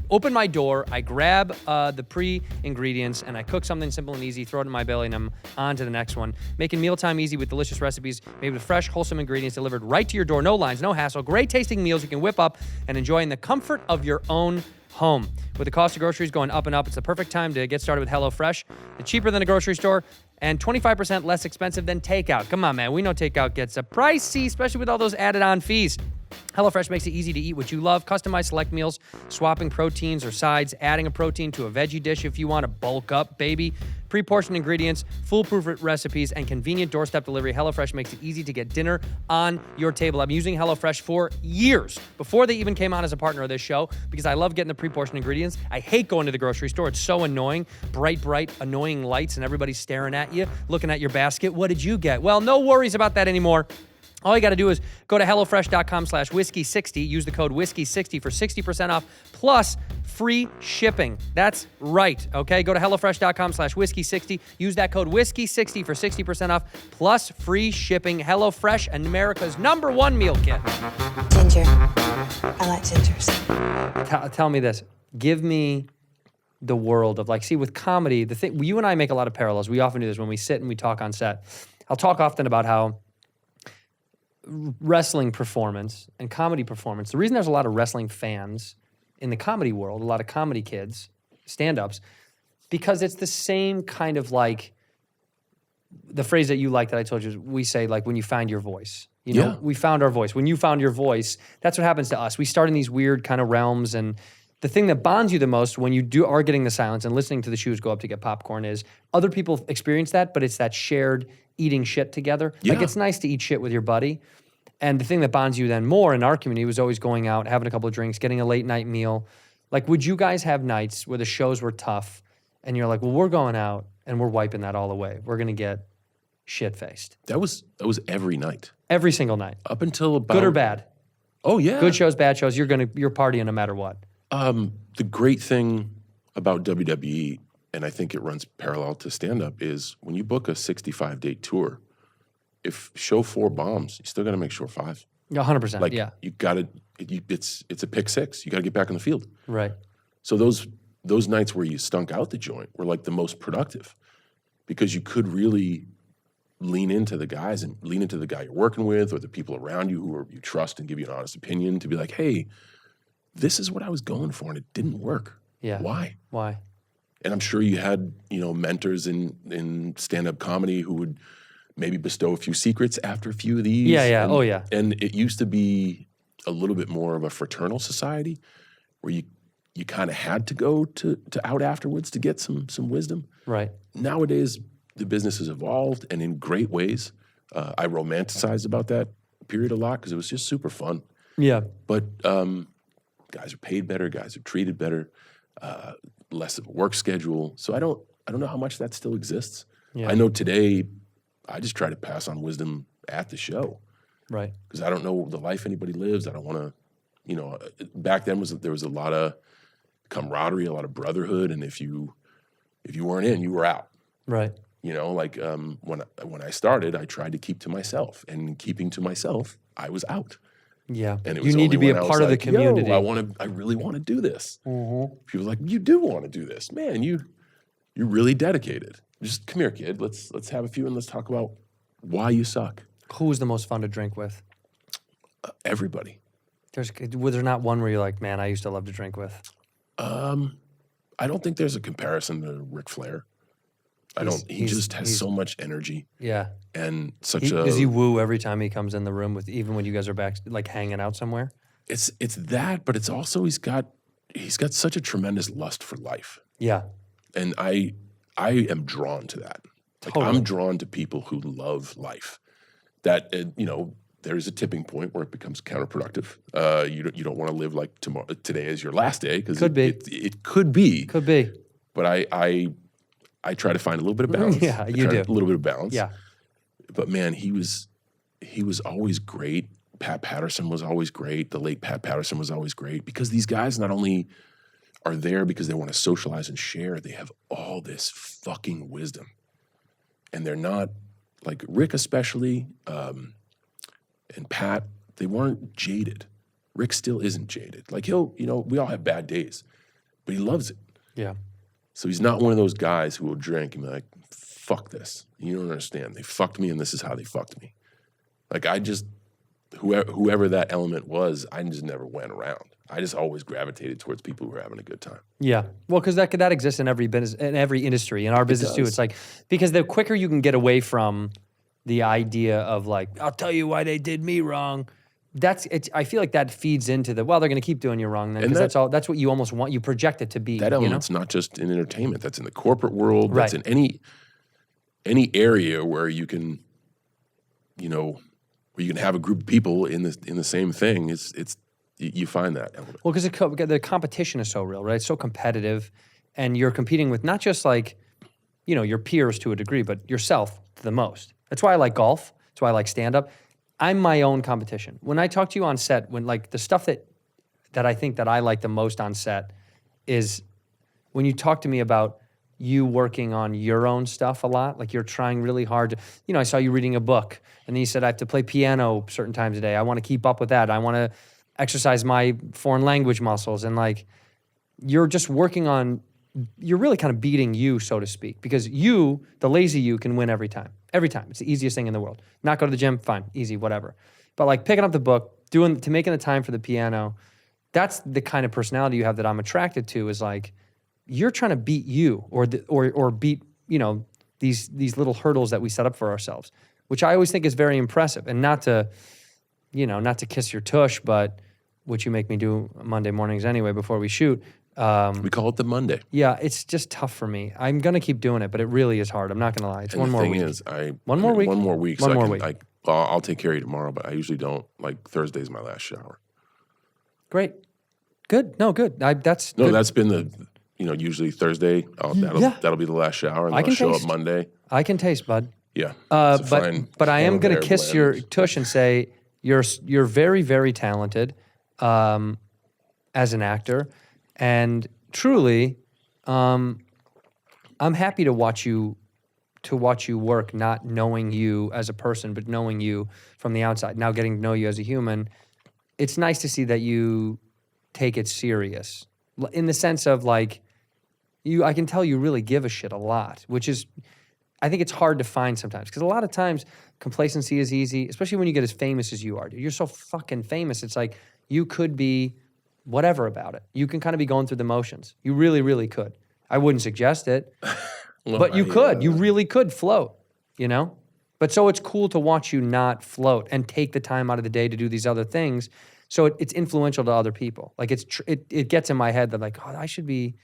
A: open my door, I grab the pre-ingredients, and I cook something simple and easy, throw it in my belly, and I'm on to the next one. Making mealtime easy with delicious recipes made with fresh, wholesome ingredients delivered right to your door. No lines, no hassle. Great tasting meals you can whip up and enjoy in the comfort of your own home. With the cost of groceries going up and up, it's the perfect time to get started with HelloFresh. It's cheaper than a grocery store and 25% less expensive than takeout. Come on, man. We know takeout gets pricey, especially with all those added-on fees. HelloFresh makes it easy to eat what you love. Customize select meals, swapping proteins or sides, adding a protein to a veggie dish if you want to bulk up, baby. Pre-portioned ingredients, foolproof recipes, and convenient doorstep delivery. HelloFresh makes it easy to get dinner on your table. I've been using HelloFresh for years, before they even came on as a partner of this show, because I love getting the pre-portioned ingredients. I hate going to the grocery store. It's so annoying. Bright, annoying lights, and everybody's staring at you, looking at your basket. What did you get? Well, no worries about that anymore. All you got to do is go to HelloFresh.com/whiskey60. Use the code whiskey60 for 60% off plus free shipping. That's right, okay? Go to HelloFresh.com/whiskey60. Use that code whiskey60 for 60% off plus free shipping. HelloFresh, America's #1 meal kit.
H: Ginger. I like gingers.
A: Tell me this. Give me the world of like, see, with comedy, the thing, you and I make a lot of parallels. We often do this when we sit and we talk on set. I'll talk often about how wrestling performance and comedy performance, the reason there's a lot of wrestling fans in the comedy world, a lot of comedy kids, stand-ups, because it's the same kind of like, the phrase that you like that I told you, we say like when you find your voice. You know, we found our voice. When you found your voice, that's what happens to us. We start in these weird kind of realms, and the thing that bonds you the most when you are getting the silence and listening to the shoes go up to get popcorn is other people experience that, but it's that shared eating shit together. Like it's nice to eat shit with your buddy. And the thing that bonds you then more in our community was always going out, having a couple of drinks, getting a late night meal. Like, would you guys have nights where the shows were tough and you're like, well, we're going out and we're wiping that all away. We're going to get shit-faced.
G: That was every night.
A: Every single night.
G: Up until about...
A: Good or bad?
G: Oh, yeah.
A: Good shows, bad shows, you're partying no matter what.
G: The great thing about WWE, and I think it runs parallel to stand-up, is when you book a 65-day tour, if show 4 bombs, you still got to make sure 5.
A: 100%,
G: like,
A: yeah.
G: you got to, it's a pick 6. You got to get back on the field.
A: Right.
G: So those nights where you stunk out the joint were like the most productive because you could really lean into the guys and lean into the guy you're working with or the people around you who you trust and give you an honest opinion to be like, hey, this is what I was going for and it didn't work.
A: Yeah.
G: Why?
A: Why?
G: And I'm sure you had, mentors in stand-up comedy who would maybe bestow a few secrets after a few of these.
A: Yeah.
G: And, And it used to be a little bit more of a fraternal society where you kind of had to go to out afterwards to get some wisdom.
A: Right.
G: Nowadays, the business has evolved and in great ways. I romanticized about that period a lot because it was just super fun.
A: Yeah.
G: But guys are paid better, guys are treated better, less of a work schedule. So I don't know how much that still exists.
A: Yeah.
G: I know today I just try to pass on wisdom at the show.
A: Right.
G: Because I don't know the life anybody lives. I don't want to, back then there was a lot of camaraderie, a lot of brotherhood, and if you weren't in, you were out.
A: Right.
G: When I started, I tried to keep to myself, and keeping to myself, I was out.
A: Yeah.
G: And it was
A: you need to
G: only
A: be a
G: when I was
A: part of the
G: like,
A: community.
G: Yo, I really want to do this. Mm-hmm. People were like, you do want to do this, man. You're really dedicated. Just come here, kid. Let's have a few and let's talk about why you suck.
A: Who was the most fun to drink with?
G: Everybody.
A: Was there not one where you're like, man, I used to love to drink with?
G: I don't think there's a comparison to Ric Flair. He just has so much energy.
A: Yeah.
G: And
A: does he woo every time he comes in the room with, even when you guys are back, like hanging out somewhere?
G: It's that, but it's also he's got such a tremendous lust for life.
A: Yeah.
G: And I am drawn to that. Like
A: Totally.
G: I'm drawn to people who love life. That there's a tipping point where it becomes counterproductive. You don't want to live like today is your last day because it could be.
A: Could be.
G: But I try to find a little bit of balance.
A: Yeah, you do.
G: A little bit of balance.
A: Yeah.
G: But man, he was always great. Pat Patterson was always great. The late Pat Patterson was always great because these guys not only are there because they want to socialize and share, they have all this fucking wisdom. And they're not, like Rick especially, and Pat, they weren't jaded. Rick still isn't jaded. Like we all have bad days, but he loves it.
A: Yeah.
G: So he's not one of those guys who will drink and be like, fuck this. You don't understand. They fucked me and this is how they fucked me. Like whoever that element was, I just never went around. I just always gravitated towards people who were having a good time.
A: Yeah. Well, because that exists in every business, in every industry, in our business too. It's like, because the quicker you can get away from the idea of like, I'll tell you why they did me wrong. I feel like that feeds into they're going to keep doing you wrong then, because that's what you almost want, you project it to be.
G: That element's not just in entertainment, that's in the corporate world,
A: right.
G: That's in any area where you can, where you can have a group of people in the same thing. You find that element.
A: Well, because the competition is so real, right? It's so competitive, and you're competing with not just like, your peers to a degree, but yourself to the most. That's why I like golf. That's why I like stand-up. I'm my own competition. When I talk to you on set, when like the stuff that I think that I like the most on set is when you talk to me about you working on your own stuff a lot, like you're trying really hard to, you know, I saw you reading a book and then you said, I have to play piano certain times a day. I want to keep up with that. I want to exercise my foreign language muscles. And like, you're just working on, you're really kind of beating you, so to speak, because you, the lazy you, can win every time. Every time. It's the easiest thing in the world. Not go to the gym, fine, easy, whatever. But like picking up the book, making the time for the piano, that's the kind of personality you have that I'm attracted to, is like, you're trying to beat you or beat, you know, these little hurdles that we set up for ourselves, which I always think is very impressive. And not to kiss your tush, but which you make me do Monday mornings anyway before we shoot.
G: We call it the Monday.
A: Yeah, it's just tough for me. I'm going to keep doing it, but it really is hard. I'm not going to lie. It's
G: And
A: one
G: the
A: more
G: thing
A: week.
G: is,
A: One more week.
G: One more week.
A: One
G: so
A: more
G: I
A: week.
G: can, I'll take care of you tomorrow, but I usually don't. Like Thursday's my last shower.
A: Great. Good. No, good. That's good.
G: That's been the, you know, usually Thursday. That'll be the last shower, and
A: I
G: I'll
A: can
G: show
A: taste.
G: up Monday.
A: I can taste, bud.
G: Yeah. It's a fine
A: But I am going to
G: there,
A: kiss your
G: blend.
A: tush and say you're very, very talented as an actor, and truly, I'm happy to watch you work, not knowing you as a person, but knowing you from the outside. Now getting to know you as a human, it's nice to see that you take it serious in the sense of like I can tell you really give a shit a lot, which is. I think it's hard to find sometimes because a lot of times complacency is easy, especially when you get as famous as you are. Dude. You're so fucking famous. It's like you could be whatever about it. You can kind of be going through the motions. You really, really could. I wouldn't suggest it, but you could. You really could float, you know? But so it's cool to watch you not float and take the time out of the day to do these other things. So it's influential to other people. Like it gets in my head that like, oh, I should be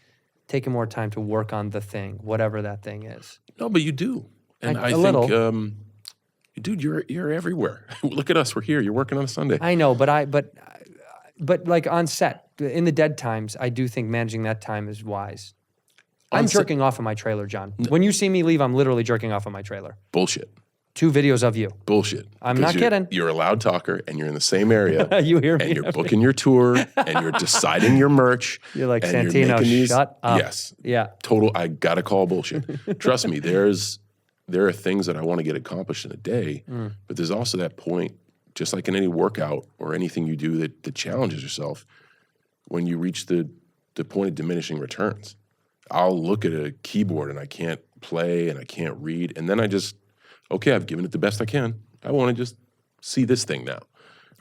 A: taking more time to work on the thing, whatever that thing is.
G: No, but you do, and I
A: little.
G: dude, you're everywhere. Look at us, we're here. You're working on a Sunday.
A: I know, but like on set, in the dead times, I do think managing that time is wise. I'm jerking off in my trailer, John. When you see me leave, I'm literally jerking off in my trailer.
G: Bullshit.
A: 2 videos of you.
G: Bullshit.
A: I'm
G: Because
A: not kidding.
G: You're a loud talker, and you're in the same area.
A: You hear me?
G: And you're booking your tour, and you're deciding your merch.
A: You're like,
G: and you're
A: Santino,
G: making these-
A: shut up.
G: Yes.
A: Yeah.
G: Total. I gotta call bullshit. Trust me. There are things that I want to get accomplished in a day, but there's also that point, just like in any workout or anything you do that challenges yourself, when you reach the point of diminishing returns. I'll look at a keyboard and I can't play and I can't read, and then okay, I've given it the best I can. I want to just see this thing now.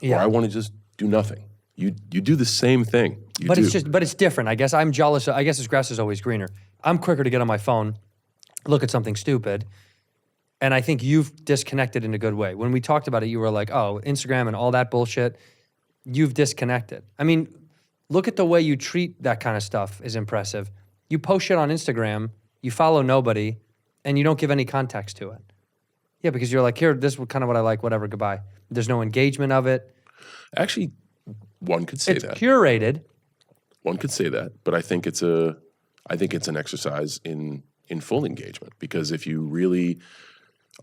A: Yeah.
G: Or I want to just do nothing. You do the same thing.
A: But it's different. I guess I'm jealous. I guess this grass is always greener. I'm quicker to get on my phone, look at something stupid, and I think you've disconnected in a good way. When we talked about it, you were like, oh, Instagram and all that bullshit, you've disconnected. I mean, look at the way you treat that kind of stuff is impressive. You post shit on Instagram, you follow nobody, and you don't give any context to it. Yeah, because you're like, here, this is kind of what I like, whatever, goodbye. There's no engagement of it.
G: Actually, one could say
A: It's
G: that.
A: curated.
G: One could say that, but I think it's an exercise in full engagement, because if you really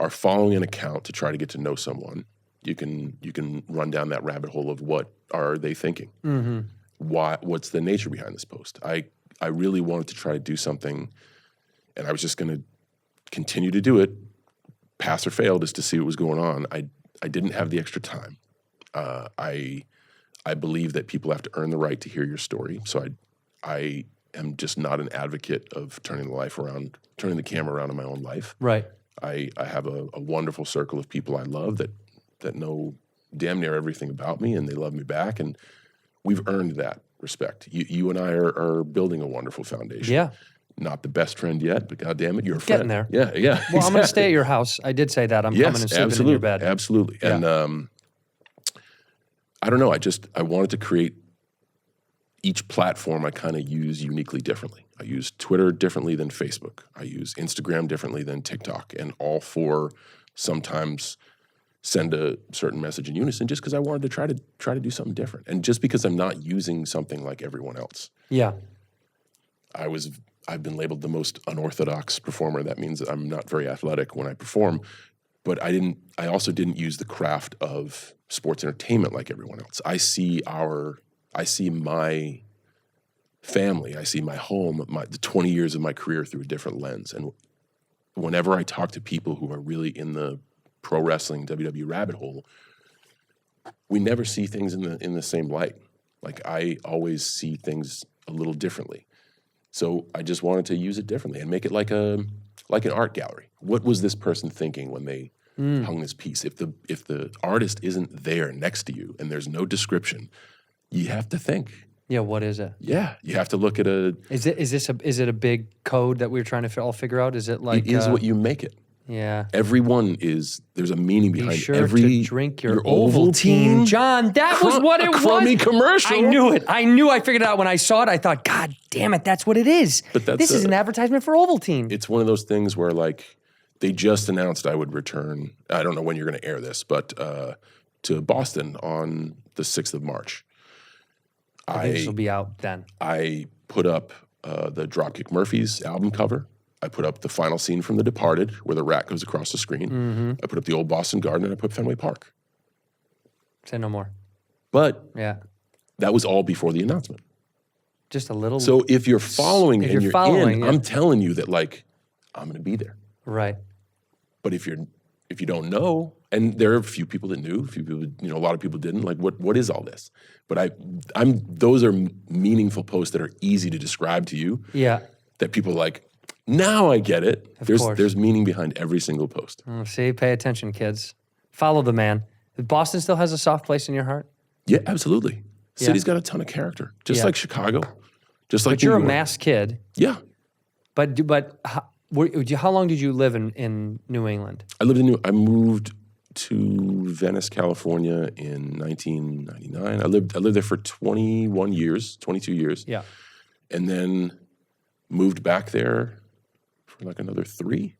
G: are following an account to try to get to know someone, you can run down that rabbit hole of what are they thinking? Mm-hmm. What's the nature behind this post? I really wanted to try to do something, and I was just going to continue to do it, pass or fail, just to see what was going on. I didn't have the extra time. I believe that people have to earn the right to hear your story. So I am just not an advocate of turning the camera around in my own life.
A: Right.
G: I have a wonderful circle of people I love that know damn near everything about me, and they love me back, and we've earned that respect. You and I are building a wonderful foundation.
A: Yeah.
G: Not the best friend yet, but God damn it, you're a
A: Getting
G: friend.
A: there.
G: Yeah.
A: Well, I'm going to stay at your house. I did say that. I'm coming and sleeping in your bed.
G: Absolutely.
A: Yeah.
G: And I don't know. I wanted to create each platform I kind of use uniquely differently. I use Twitter differently than Facebook. I use Instagram differently than TikTok. And all 4 sometimes send a certain message in unison, just because I wanted to try to do something different. And just because I'm not using something like everyone else.
A: Yeah.
G: I've been labeled the most unorthodox performer. That means I'm not very athletic when I perform. but I also didn't use the craft of sports entertainment like everyone else. I see my family, I see my home, the 20 years of my career through a different lens. And whenever I talk to people who are really in the pro wrestling WWE rabbit hole, we never see things in the same light. Like, I always see things a little differently. So I just wanted to use it differently and make it like an art gallery. What was this person thinking when they hung this piece? If the artist isn't there next to you and there's no description, you have to think.
A: Yeah, what is it?
G: Yeah, you have to look at
A: Is it a big code that we're trying to all figure out? Is it like
G: it is what you make it.
A: Yeah.
G: Everyone there's a meaning behind
A: Be sure
G: every
A: to drink your Ovaltine. John, that was what it was.
G: Crummy commercial.
A: I knew it. I figured it out when I saw it. I thought, God damn it, that's what it is.
G: But
A: this is an advertisement for Ovaltine.
G: It's one of those things where, like, they just announced I would return, I don't know when you're going to air this, but to Boston on the 6th of March.
A: I think this will be out then.
G: I put up the Dropkick Murphys album cover. I put up the final scene from The Departed, where the rat goes across the screen.
A: Mm-hmm.
G: I put up the old Boston Garden, and I put Fenway Park.
A: Say no more.
G: But
A: yeah,
G: that was all before the announcement.
A: Just a little.
G: So if you're following and you're in,
A: yeah.
G: I'm telling you that, like, I'm going to be there.
A: Right.
G: But if you don't know, and there are a few people that knew, a lot of people didn't. Like, what is all this? But those are meaningful posts that are easy to describe to you.
A: Yeah.
G: That people are like, now I get it.
A: Of course.
G: There's meaning behind every single post.
A: Oh, see, pay attention, kids. Follow the man. Boston still has a soft place in your heart?
G: Yeah, absolutely.
A: Yeah.
G: City's got a ton of character, just like Chicago, just like
A: But you're
G: New
A: a
G: York.
A: mass kid.
G: Yeah.
A: But how long did you live in New England?
G: I moved to Venice, California in 1999. I lived there for 22 years.
A: Yeah.
G: And then moved back there for like another 3.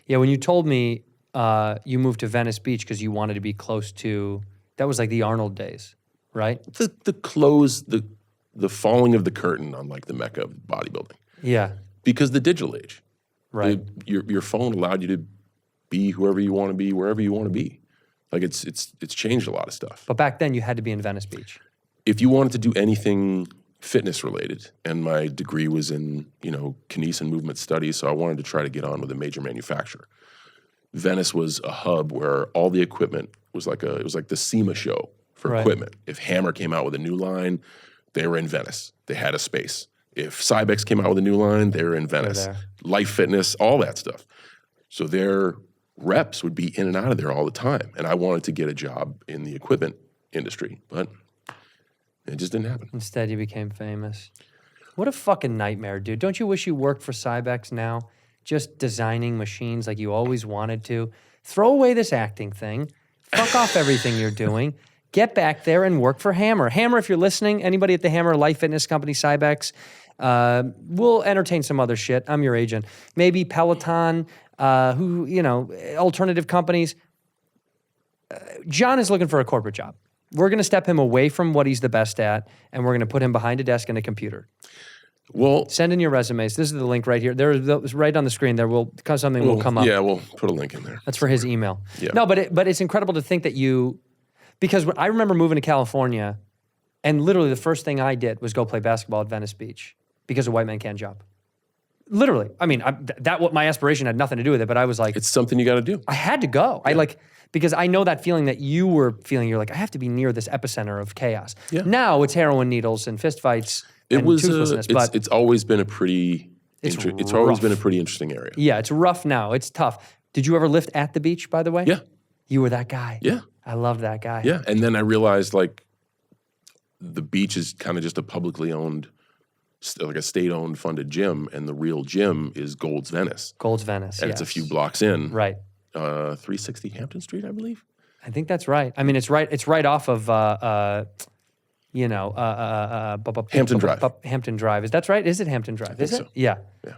A: Yeah, when you told me you moved to Venice Beach because you wanted to be close to, that was like the Arnold days, right?
G: The falling of the curtain on, like, the mecca of bodybuilding.
A: Yeah.
G: Because the digital age.
A: Right.
G: Your phone allowed you to be whoever you want to be, wherever you want to be. Like, it's changed a lot of stuff.
A: But back then you had to be in Venice Beach.
G: If you wanted to do anything fitness related, and my degree was in, kinesics and movement studies, so I wanted to try to get on with a major manufacturer. Venice was a hub where all the equipment was like the SEMA show for equipment. If Hammer came out with a new line, they were in Venice. They had a space. If Cybex came out with a new line, they were in Venice. Life Fitness, all that stuff. So their reps would be in and out of there all the time. And I wanted to get a job in the equipment industry, but it just didn't happen.
A: Instead, you became famous. What a fucking nightmare, dude. Don't you wish you worked for Cybex now? Just designing machines like you always wanted to. Throw away this acting thing. Fuck off everything you're doing. Get back there and work for Hammer. Hammer, if you're listening, anybody at the Hammer Life Fitness Company, Cybex, we'll entertain some other shit. I'm your agent. Maybe Peloton, alternative companies. John is looking for a corporate job. We're going to step him away from what he's the best at, and we're going to put him behind a desk and a computer.
G: Well,
A: send in your resumes. This is the link right here. There's right on the screen. There will something will come up.
G: Yeah, we'll put a link in there.
A: That's for his email.
G: Yeah.
A: No, but it's incredible to think that because I remember moving to California, and literally the first thing I did was go play basketball at Venice Beach because a white man can't jump. Literally, I mean, what my aspiration had nothing to do with it, but I was like,
G: it's something you got to do.
A: I had to go. Yeah. Because I know that feeling that you were feeling. You're like, I have to be near this epicenter of chaos. Yeah. Now it's heroin needles and fistfights.
G: It's always been a pretty. It's always been a pretty interesting area.
A: Yeah, it's rough now. It's tough. Did you ever lift at the beach? By the way.
G: Yeah.
A: You were that guy.
G: Yeah.
A: I loved that guy.
G: Yeah, and then I realized, like, the beach is kind of just a publicly owned, like a state-owned funded gym, and the real gym is Gold's Venice.
A: Gold's Venice,
G: and
A: yes.
G: It's a few blocks in.
A: Right.
G: 360 Hampton Street, I believe.
A: I think that's right. I mean, it's right off of,
G: Hampton Drive.
A: Hampton Drive. Is that right? Is it Hampton Drive? Is it?
G: So.
A: Yeah.
G: Yeah.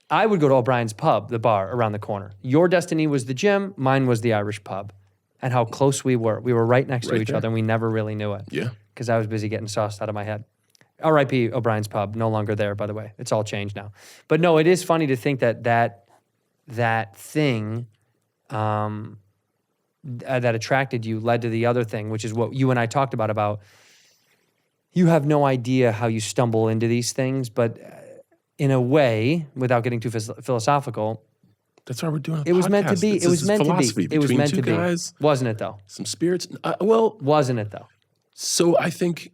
A: I would go to O'Brien's Pub, the bar around the corner. Your destiny was the gym. Mine was the Irish pub. And how close we were. We were right next to each other, and we never really knew it.
G: Yeah.
A: Because I was busy getting sauced out of my head. R.I.P. O'Brien's Pub, no longer there, by the way. It's all changed now. But no, it is funny to think that thing that attracted you led to the other thing, which is what you and I talked about you have no idea how you stumble into these things, but in a way, without getting too philosophical,
G: That's why we're doing
A: it was meant to be.
G: This
A: It was
G: is
A: meant to
G: philosophy
A: be. It was
G: between
A: meant
G: two
A: to be.
G: guys,
A: Wasn't it though?
G: some spirits. Well,
A: Wasn't it though?
G: so I think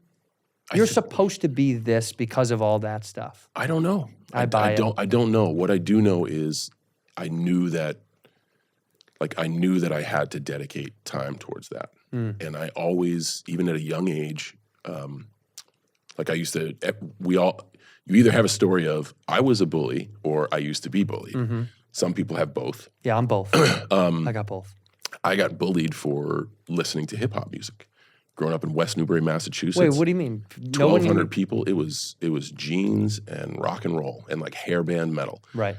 A: You're supposed to be this because of all that stuff.
G: I don't know.
A: I buy it.
G: I don't know. What I do know is I knew that I had to dedicate time towards that. And I always, even at a young age, like I used to, you either have a story of I was a bully or I used to be bullied. Some people have both.
A: Yeah, I'm both. I got both.
G: I got bullied for listening to hip hop music. Growing up in West Newbury, Massachusetts.
A: Wait, what do you mean?
G: 1,200 people. It was jeans and rock and roll and like hairband metal.
A: Right.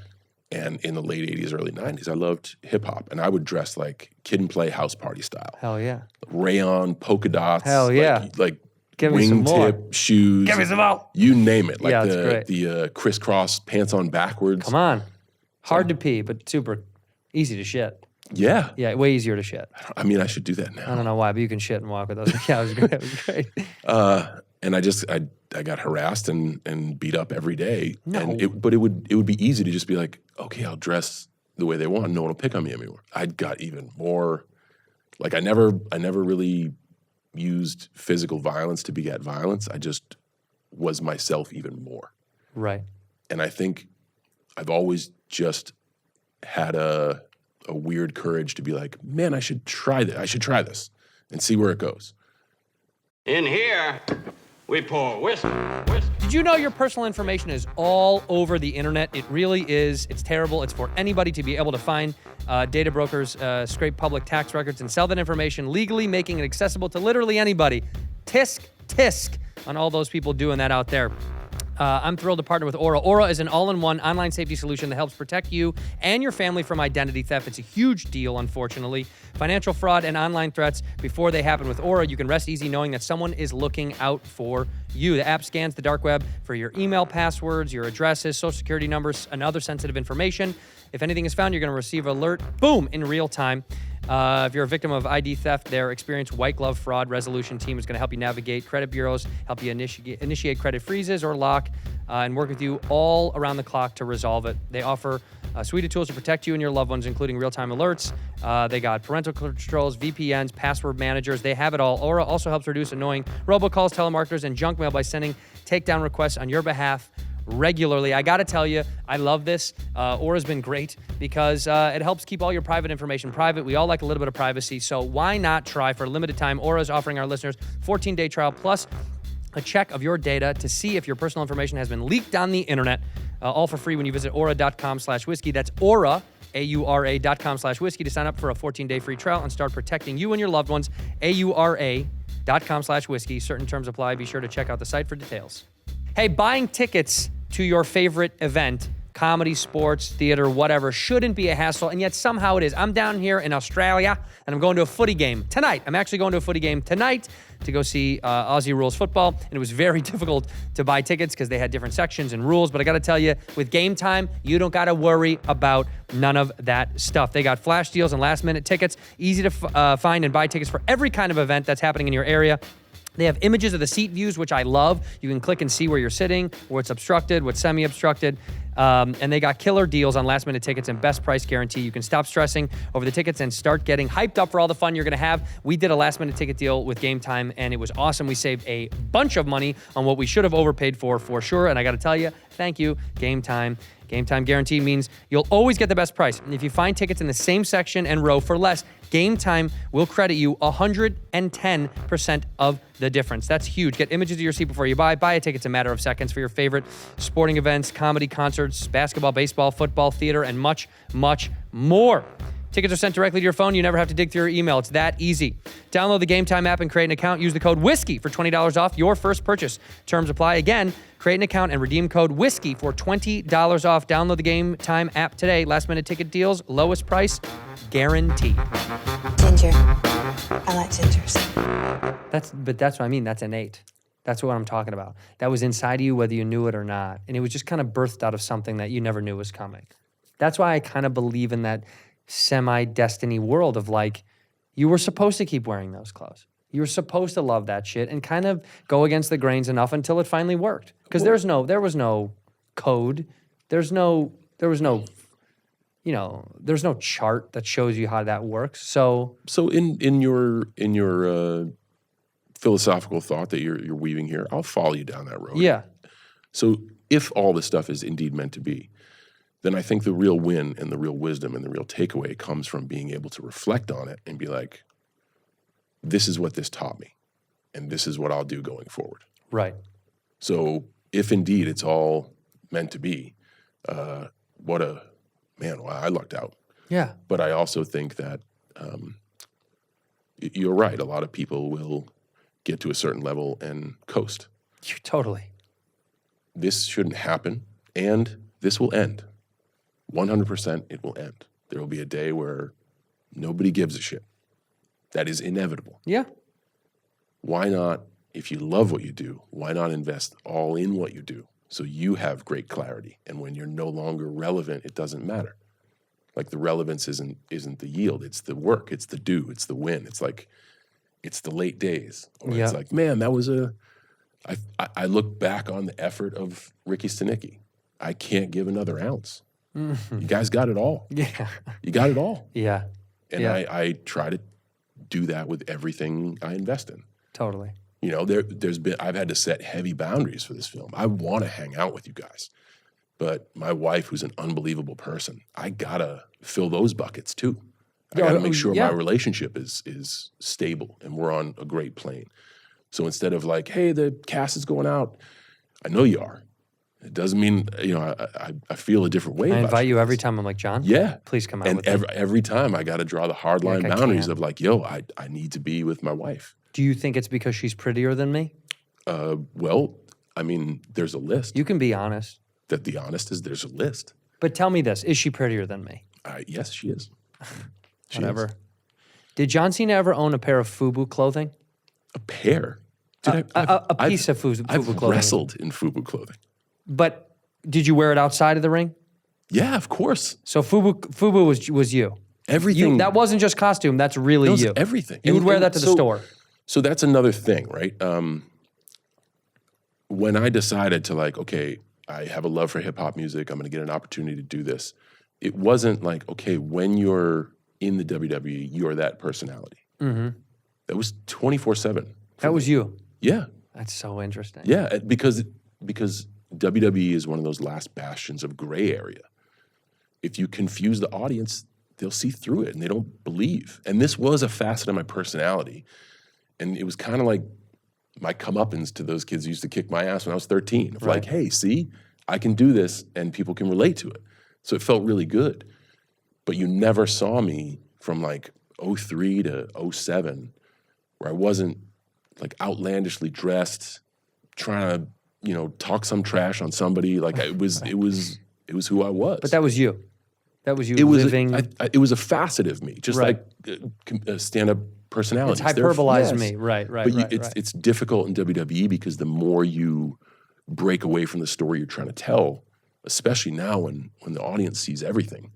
G: And in the late 80s, early 90s, I loved hip hop. And I would dress like Kid and Play house party style.
A: Hell yeah.
G: Rayon, polka dots.
A: Hell yeah.
G: Like
A: Give me some more.
G: wingtip shoes.
A: Give me some more.
G: You name it. Like
A: Yeah, that's great.
G: the crisscross pants on backwards.
A: Come on. Hard to pee, but super easy to shit.
G: Yeah.
A: Yeah, way easier to shit.
G: I mean, I should do that
A: I
G: now.
A: don't know why, but you can shit and walk with those. Yeah, it was great. It was great.
G: And I got harassed and beat up every day.
A: No.
G: But it would be easy to just be like, okay, I'll dress the way they want. No one will pick on me anymore. I got even more, like I never really used physical violence to beget violence. I just was myself even more.
A: Right.
G: And I think I've always just had a weird courage to be like, man, I should try this. I should try this and see where it goes.
B: In here, we pour whiskey.
A: Did you know your personal information is all over the internet? It really is. It's terrible. It's for anybody to be able to find. Data brokers scrape public tax records and sell that information legally, making it accessible to literally anybody. Tisk on all those people doing that out there. I'm thrilled to partner with Aura. Aura is an all-in-one online safety solution that helps protect you and your family from identity theft. It's a huge deal, unfortunately. Financial fraud and online threats, before they happen with Aura, you can rest easy knowing that someone is looking out for you. The app scans the dark web for your email passwords, your addresses, social security numbers, and other sensitive information. If anything is found, you're going to receive an alert, boom, in real time. If you're a victim of ID theft, their experienced white glove fraud resolution team is going to help you navigate credit bureaus, help you initiate credit freezes or lock, and work with you all around the clock to resolve it. They offer a suite of tools to protect you and your loved ones, including real-time alerts. They got parental controls, VPNs, password managers. They have it all. Aura also helps reduce annoying robocalls, telemarketers, and junk mail by sending takedown requests on your behalf regularly. I got to tell you, I love this. Aura's been great because it helps keep all your private information private. We all like a little bit of privacy, so why not try for a limited time? Aura's offering our listeners 14-day trial plus a check of your data to see if your personal information has been leaked on the internet, all for free when you visit aura.com/whiskey. That's Aura, AURA.com/whiskey to sign up for a 14-day free trial and start protecting you and your loved ones. AURA.com/whiskey. Certain terms apply. Be sure to check out the site for details. Hey, buying tickets to your favorite event, comedy, sports, theater, whatever, shouldn't be a hassle, and yet somehow it is. I'm down here in Australia, and I'm going to a footy game tonight. I'm actually going to a footy game tonight to go see Aussie Rules football, and it was very difficult to buy tickets because they had different sections and rules, but I got to tell you, with Game Time, you don't got to worry about none of that stuff. They got flash deals and last-minute tickets, easy to find and buy tickets for every kind of event that's happening in your area. They have images of the seat views, which I love. You can click and see where you're sitting, what's obstructed, what's semi-obstructed. And they got killer deals on last-minute tickets and best price guarantee. You can stop stressing over the tickets and start getting hyped up for all the fun you're going to have. We did a last-minute ticket deal with Game Time, and it was awesome. We saved a bunch of money on what we should have overpaid for sure. And I got to tell you, thank you, Game Time. Game Time guarantee means you'll always get the best price. And if you find tickets in the same section and row for less, Game Time will credit you 110% of the difference. That's huge. Get images of your seat before you buy. Buy a ticket. It's a matter of seconds for your favorite sporting events, comedy, concerts, basketball, baseball, football, theater, and much, much more. Tickets are sent directly to your phone. You never have to dig through your email. It's that easy. Download the Game Time app and create an account. Use the code WHISKEY for $20 off your first purchase. Terms apply. Again, create an account and redeem code WHISKEY for $20 off. Download the Game Time app today. Last minute ticket deals, lowest price, guaranteed.
H: Ginger. I like gingers.
A: That's what I mean. That's innate. That's what I'm talking about. That was inside of you, whether you knew it or not. And it was just kind of birthed out of something that you never knew was coming. That's why I kind of believe in that semi-destiny world of like, You were supposed to keep wearing those clothes. You were supposed to love that shit and kind of go against the grains enough until it finally worked. Because there was no code. There's no chart that shows you how that works. So
G: in your philosophical thought that you're weaving here, I'll follow you down that road.
A: yeah,
G: So if all this stuff is indeed meant to be, then I think the real win and the real wisdom and the real takeaway comes from being able to reflect on it and be like, this is what this taught me, and this is what I'll do going forward.
A: right.
G: So if indeed it's all meant to be, wow, I lucked out.
A: Yeah,
G: But I also think that you're right. A lot of people will get to a certain level and coast.
A: you're totally.
G: This shouldn't happen, and this will end. 100% it will end. There will be a day where nobody gives a shit. That is inevitable.
A: Yeah,
G: Why not, if you love what you do, why not invest all in what you do so you have great clarity? And when you're no longer relevant, it doesn't matter. Like the relevance isn't the yield, it's the work, it's the do, it's the win. It's like, it's the late days. Or
A: Yeah.
G: it's like, man, that was I look back on the effort of Ricky Stenicki. I can't give another ounce. You guys got it all.
A: yeah,
G: You got it all.
A: yeah,
G: And
A: Yeah.
G: I try to do that with everything I invest in.
A: totally.
G: You know, I've had to set heavy boundaries for this film. I want to hang out with you guys, but my wife, who's an unbelievable person, I gotta fill those buckets too. I gotta make sure
A: yeah.
G: my relationship is stable and we're on a great plane. So instead of like, hey, the cast is going out, I know you are. It doesn't mean, I feel a different way
A: I
G: about
A: invite you every time. I'm like, John,
G: Yeah.
A: please come out
G: And
A: with me.
G: every time I got to draw the hard line
A: Like, I
G: boundaries
A: can't.
G: of like, yo, I need to be with my wife.
A: Do you think it's because she's prettier than me?
G: Well, I mean, there's a list.
A: You can be honest.
G: That the honest is there's a list.
A: But tell me this, is she prettier than me?
G: Yes, she is. She
A: Whatever.
G: is.
A: Did John Cena ever own a pair of FUBU clothing?
G: A pair. Dude,
A: A piece of FUBU
G: I've
A: clothing.
G: wrestled in FUBU clothing.
A: But did you wear it outside of the ring?
G: Yeah, of course.
A: So FUBU was you.
G: Everything.
A: That wasn't just costume, that's really
G: That was
A: you.
G: everything.
A: You would
G: And-
A: wear
G: and
A: that to the
G: so-
A: store.
G: So that's another thing, right? When I decided to like, okay, I have a love for hip hop music, I'm going to get an opportunity to do this. It wasn't like, okay, when you're in the WWE, you're that personality. Mm-hmm. That was 24/7.
A: That was you.
G: Yeah,
A: That's so interesting.
G: yeah, because WWE is one of those last bastions of gray area. If you confuse the audience, they'll see through it and they don't believe. And this was a facet of my personality. And it was kind of like my comeuppance to those kids who used to kick my ass when I was 13. Of like, hey, see, I can do this and people can relate to it. So it felt really good. But you never saw me from like 03 to 07 where I wasn't like outlandishly dressed, trying to, talk some trash on somebody. Like it was who I was.
A: But that was you. That was you
G: it was
A: living.
G: it was a facet of me, just
A: Right.
G: like stand-up personality.
A: It's hyperbolized me. Right.
G: But
A: right.
G: it's difficult in WWE because the more you break away from the story you're trying to tell, especially now when the audience sees everything,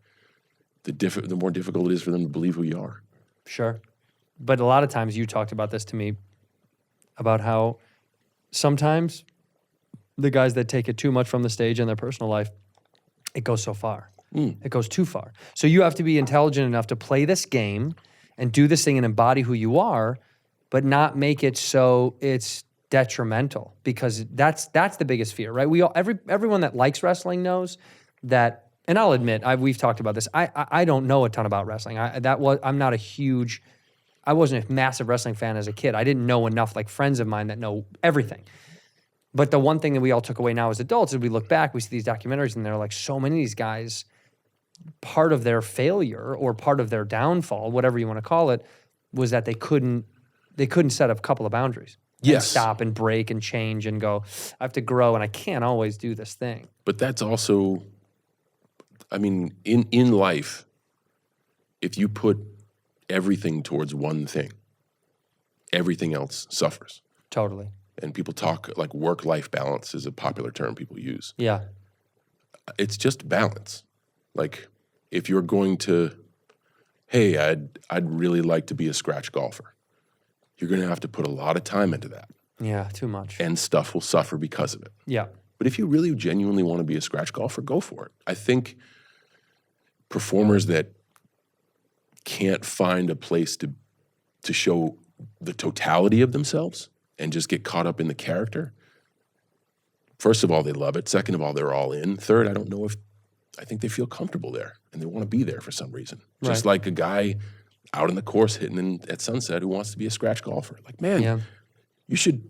G: the more difficult it is for them to believe who you are.
A: Sure. But a lot of times you talked about this to me about how sometimes the guys that take it too much from the stage in their personal life, it goes so far. It goes too far. So you have to be intelligent enough to play this game and do this thing and embody who you are, but not make it so it's detrimental, because that's the biggest fear, right? Everyone that likes wrestling knows that. And I'll admit, we've talked about this. I don't know a ton about wrestling. I wasn't a massive wrestling fan as a kid. I didn't know enough, like friends of mine that know everything. But the one thing that we all took away now as adults is we look back, we see these documentaries, and they're like, so many of these guys, part of their failure or part of their downfall, whatever you want to call it, was that they couldn't set up a couple of boundaries. And
G: Yes.
A: stop and break and change and go, I have to grow and I can't always do this thing.
G: But that's also, I mean, in life, if you put everything towards one thing, everything else suffers.
A: Totally.
G: And people talk like work-life balance is a popular term people use.
A: Yeah.
G: It's just balance. Like if you're going to hey, I'd really like to be a scratch golfer. You're going to have to put a lot of time into that,
A: Yeah, too much.
G: and stuff will suffer because of it.
A: Yeah.
G: But if you really genuinely want to be a scratch golfer, go for it. I think performers that can't find a place to show the totality of themselves and just get caught up in the character, first of all, they love it. Second of all, they're all in. Third, I think they feel comfortable there and they want to be there for some reason. Just like a guy out on the course hitting at sunset who wants to be a scratch golfer. Like, man, you should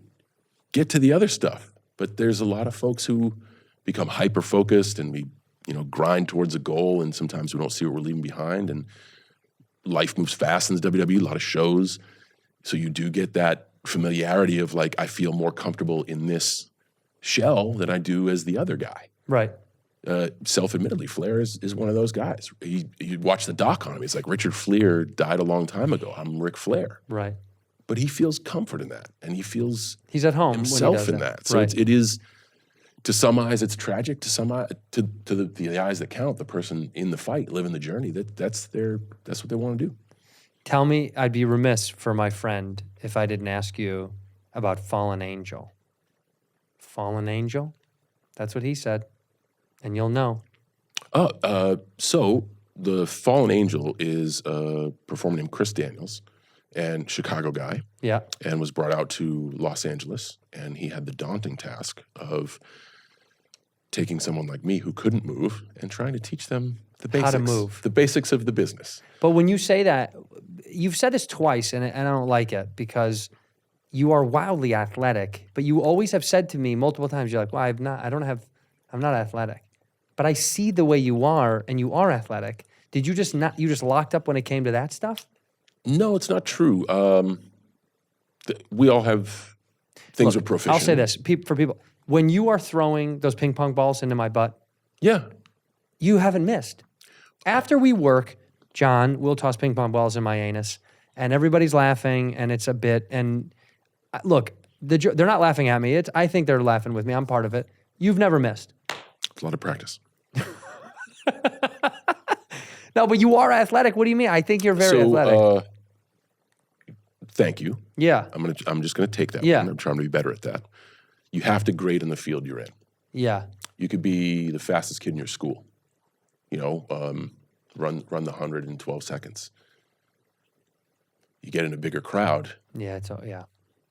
G: get to the other stuff. But there's a lot of folks who become hyper-focused and we, grind towards a goal, and sometimes we don't see what we're leaving behind. And life moves fast in the WWE, a lot of shows. So you do get that familiarity of like, I feel more comfortable in this shell than I do as the other guy.
A: Right.
G: Self-admittedly, Flair is one of those guys. You watch the doc on him. He's like, Richard Fleer died a long time ago. I'm Ric Flair.
A: Right.
G: But he feels comfort in that, and he feels
A: he's at home
G: himself in that. So it is, to some eyes, it's tragic. To some eyes, to the eyes that count, the person in the fight, living the journey, that's what they want to do.
A: Tell me, I'd be remiss for my friend if I didn't ask you about Fallen Angel. Fallen Angel? That's what he said. And you'll know.
G: So the Fallen Angel is a performer named Chris Daniels, and Chicago guy.
A: Yeah.
G: And was brought out to Los Angeles, and he had the daunting task of taking someone like me who couldn't move and trying to teach them the basics.
A: How to move.
G: The basics of the business.
A: But when you say that, you've said this twice, and I don't like it because you are wildly athletic, but you always have said to me multiple times, you're like, well, I'm not athletic. But I see the way you are, and you are athletic. Did you just locked up when it came to that stuff?
G: No, it's not true. We all have things we're proficient.
A: I'll say this for people. When you are throwing those ping pong balls into my butt, you haven't missed. After we work, John will toss ping pong balls in my anus, and everybody's laughing, and it's a bit. And look, they're not laughing at me. I think they're laughing with me. I'm part of it. You've never missed.
G: It's a lot of practice.
A: No, but you are athletic. What do you mean? I think you're very athletic.
G: Thank you.
A: Yeah.
G: I'm just gonna take that.
A: Yeah.
G: I'm trying to be better at that. You have to grade in the field you're in.
A: Yeah.
G: You could be the fastest kid in your school. Run the 100 in 12 seconds. You get in a bigger crowd.
A: Yeah.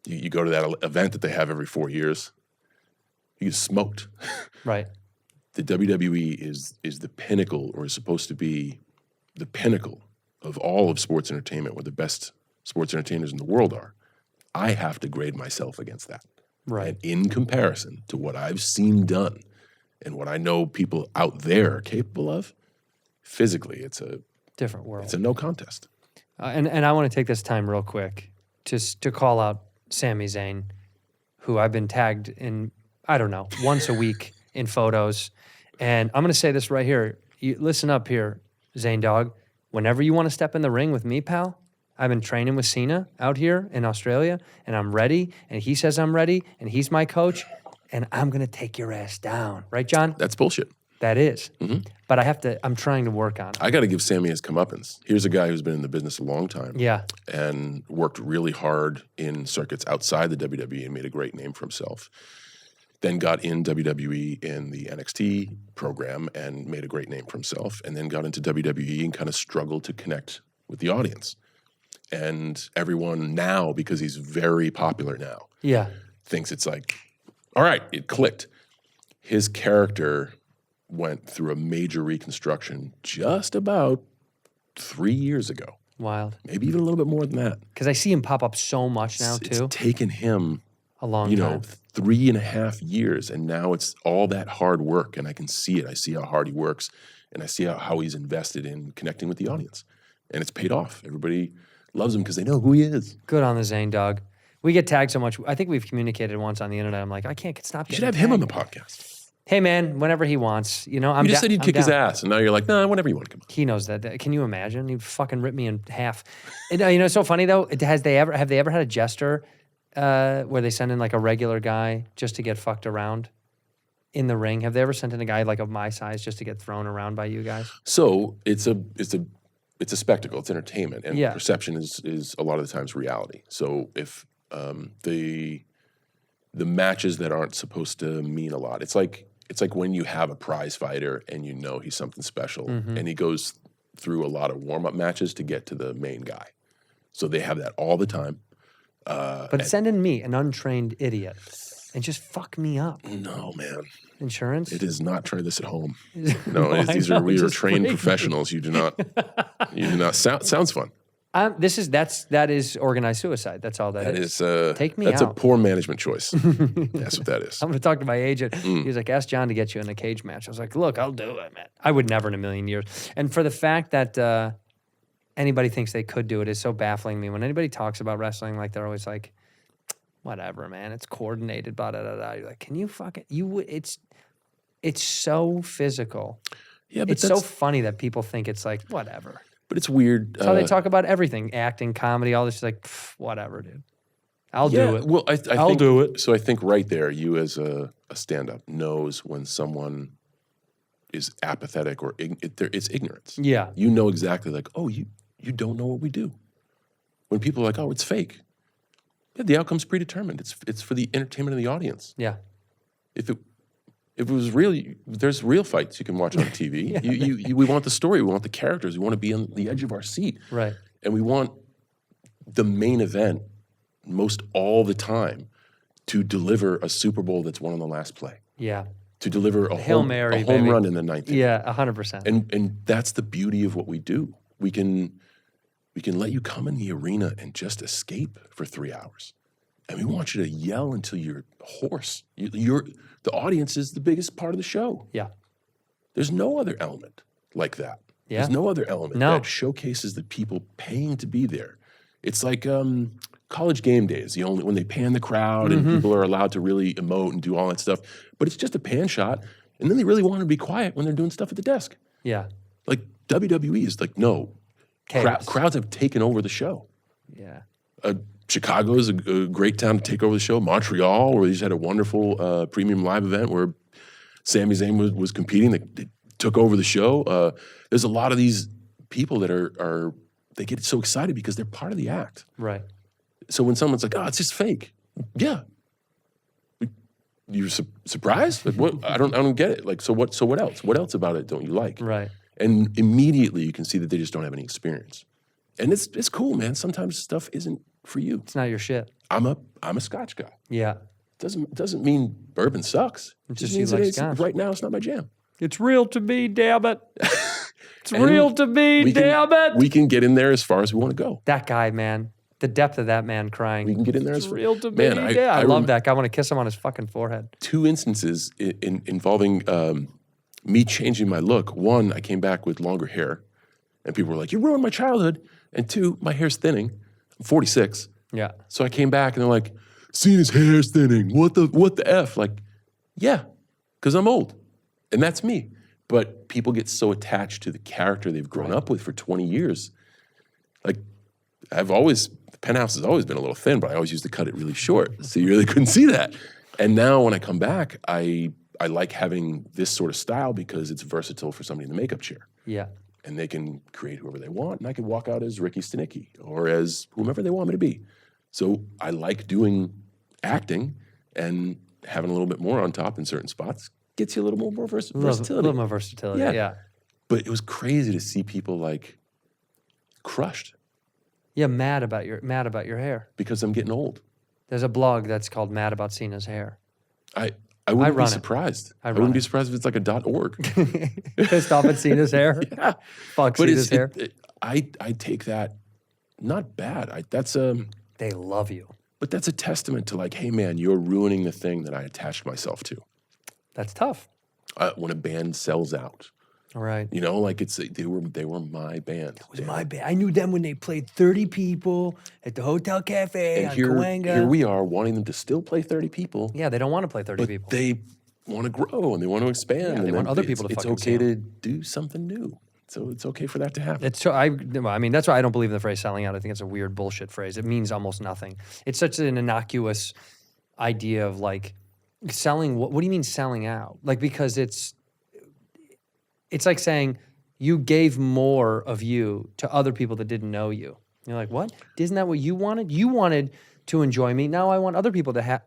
G: You go to that event that they have every 4 years. You get smoked.
A: Right.
G: The WWE is the pinnacle, or is supposed to be the pinnacle of all of sports entertainment, where the best sports entertainers in the world are. I have to grade myself against that.
A: Right.
G: And in comparison to what I've seen done and what I know people out there are capable of, physically, it's a
A: different world.
G: It's a no contest.
A: And I want to take this time real quick just to call out Sami Zayn, who I've been tagged in, I don't know, once a week in photos. And I'm going to say this right here. You, listen up here, Zayn Dog. Whenever you want to step in the ring with me, pal, I've been training with Cena out here in Australia, and I'm ready, and he says I'm ready, and he's my coach, and I'm going to take your ass down. Right, John?
G: That's bullshit.
A: That is. Mm-hmm. But I'm trying to work on it.
G: I got to give Sami his comeuppance. Here's a guy who's been in the business a long time.
A: Yeah.
G: And worked really hard in circuits outside the WWE and made a great name for himself. Then got in WWE in the NXT program and made a great name for himself. And then got into WWE and kind of struggled to connect with the audience. And everyone now, because he's very popular now, thinks it's like, all right, it clicked. His character went through a major reconstruction just about 3 years ago.
A: Wild.
G: Maybe even a little bit more than that.
A: Because I see him pop up so much now, too.
G: It's taken him
A: a long time.
G: 3.5 years, and now it's all that hard work, and I can see it. I see how hard he works, and I see how he's invested in connecting with the audience. And it's paid off. Everybody loves him because they know who he is.
A: Good on the Zayn Dog. We get tagged so much. I think we've communicated once on the internet. I'm like, I can't stop.
G: You should have him on the podcast.
A: Hey, man, whenever he wants. You
G: just said you'd kick his ass, and now you're like, nah, whenever you want to come on.
A: He knows that. Can you imagine? He'd fucking rip me in half. It's so funny, though. Have they ever had a jester where they send in like a regular guy just to get fucked around in the ring? Have they ever sent in a guy like of my size just to get thrown around by you guys?
G: So it's a it's a spectacle, it's entertainment, and
A: Yeah.
G: perception is a lot of the times reality. So if the matches that aren't supposed to mean a lot, it's like when you have a prize fighter and you know he's something special, and he goes through a lot of warm-up matches to get to the main guy. So they have that all the time.
A: But sending me, an untrained idiot, and just fuck me up.
G: No, man.
A: Insurance?
G: It is not try this at home.
A: No,
G: No,
A: I
G: we
A: know,
G: are
A: just
G: trained
A: freak me.
G: professionals. You do not. Sounds fun.
A: That is organized suicide. That's all
G: That
A: is.
G: is.
A: Take me
G: That's
A: out.
G: a poor management choice. That's what that is.
A: I'm going to talk to my agent. He was like, ask John to get you in a cage match. I was like, look, I'll do it, man. I would never in a million years. And for the fact that anybody thinks they could do it is so baffling to me. When anybody talks about wrestling, like they're always like, whatever, man. It's coordinated, blah, blah, blah, blah. You're like, can you fucking, it's so physical.
G: Yeah, but
A: It's so funny that people think it's like, whatever.
G: But it's weird.
A: That's how they talk about everything, acting, comedy, all this. It's like, pff, whatever, dude. I'll do it.
G: Well,
A: I'll
G: think,
A: do it.
G: So I think right there, you as a stand-up knows when someone is apathetic or it's ignorance.
A: Yeah.
G: You know exactly like, oh, you don't know what we do. When people are like, oh, it's fake. Yeah, the outcome's predetermined. It's for the entertainment of the audience.
A: Yeah.
G: If it was real, there's real fights you can watch on TV. We want the story. We want the characters. We want to be on the edge of our seat.
A: Right.
G: And we want the main event most all the time to deliver a Super Bowl that's won on the last play.
A: Yeah.
G: To deliver a
A: Hail
G: home
A: Mary,
G: home
A: baby.
G: run in the ninth inning.
A: Yeah, 100%.
G: And that's the beauty of what we do. We can let you come in the arena and just escape for 3 hours. And we want you to yell until you're hoarse. The audience is the biggest part of the show.
A: Yeah.
G: There's no other element like that.
A: Yeah.
G: There's no other element
A: No.
G: that showcases the people paying to be there. It's like college game days, when they pan the crowd and people are allowed to really emote and do all that stuff. But it's just a pan shot, and then they really want to be quiet when they're doing stuff at the desk.
A: Yeah.
G: Like WWE is like, no,
A: Chaos.
G: crowds have taken over the show.
A: Yeah.
G: Chicago is a great town to take over the show. Montreal, where they just had a wonderful premium live event where Sami Zayn was competing. They took over the show. There's a lot of these people that are they get so excited because they're part of the act.
A: Right.
G: So when someone's like, "Oh, it's just fake," yeah, you're surprised. Like, what? I don't get it. Like, so what else? What else about it don't you like?
A: Right.
G: And immediately you can see that they just don't have any experience. And it's cool, man. Sometimes stuff isn't for you.
A: It's not your shit.
G: I'm a Scotch guy.
A: Yeah.
G: Doesn't mean bourbon sucks. It
A: just
G: means
A: you like
G: that
A: Scotch.
G: right now it's not my jam.
A: It's real to me, damn it. It's real to me, damn it.
G: We can get in there as far as we want to go.
A: That guy, man. The depth of that man crying.
G: We can get in there
A: It's
G: as
A: real to me.
G: Man,
A: Yeah, I love
G: rem-
A: that guy. I want to kiss him on his fucking forehead.
G: 2 instances involving me changing my look. One, I came back with longer hair, and people were like, "You ruined my childhood." And 2, my hair's thinning. I'm 46.
A: Yeah.
G: So I came back and they're like, "Cena's hair's thinning. What the F?" Like, yeah, because I'm old. And that's me. But people get so attached to the character they've grown up with for 20 years. Like, the penthouse has always been a little thin, but I always used to cut it really short. So you really couldn't see that. And now when I come back, I like having this sort of style because it's versatile for somebody in the makeup chair.
A: Yeah.
G: And they can create whoever they want, and I can walk out as Ricky Stenicki or as whomever they want me to be. So I like doing acting, and having a little bit more on top in certain spots gets you a little more versatility.
A: A little more versatility. Yeah.
G: But it was crazy to see people like crushed
A: Yeah, mad about your hair.
G: because I'm getting old.
A: There's a blog that's called Mad About Cena's Hair.
G: I wouldn't be
A: run it.
G: surprised. I
A: run
G: wouldn't be
A: it.
G: surprised if it's like a .org.
A: Pissed off at Cena's hair.
G: Yeah.
A: Fuck
G: But
A: Cena's hair.
G: I take that not bad.
A: They love you.
G: But that's a testament to like, hey man, you're ruining the thing that I attached myself to.
A: That's tough.
G: When a band sells out,
A: All right.
G: you know, like they were my band.
A: It was my band. I knew them when they played 30 people at the Hotel Cafe
G: And
A: on
G: here
A: Cahuenga.
G: we are wanting them to still play 30 people.
A: Yeah, they don't want to play 30
G: But
A: people.
G: they want to grow and they want to expand.
A: Yeah,
G: and
A: they want
G: then
A: other people to
G: it's
A: fucking see
G: okay to
A: 'em.
G: do something new. So it's okay for that to happen.
A: It's so I mean that's why I don't believe in the phrase selling out. I think it's a weird bullshit phrase. It means almost nothing. It's such an innocuous idea of like selling. What do you mean selling out? Like because it's like saying You gave more of you to other people that didn't know you. You're like, what? Isn't that what you wanted? You wanted to enjoy me. Now I want other people to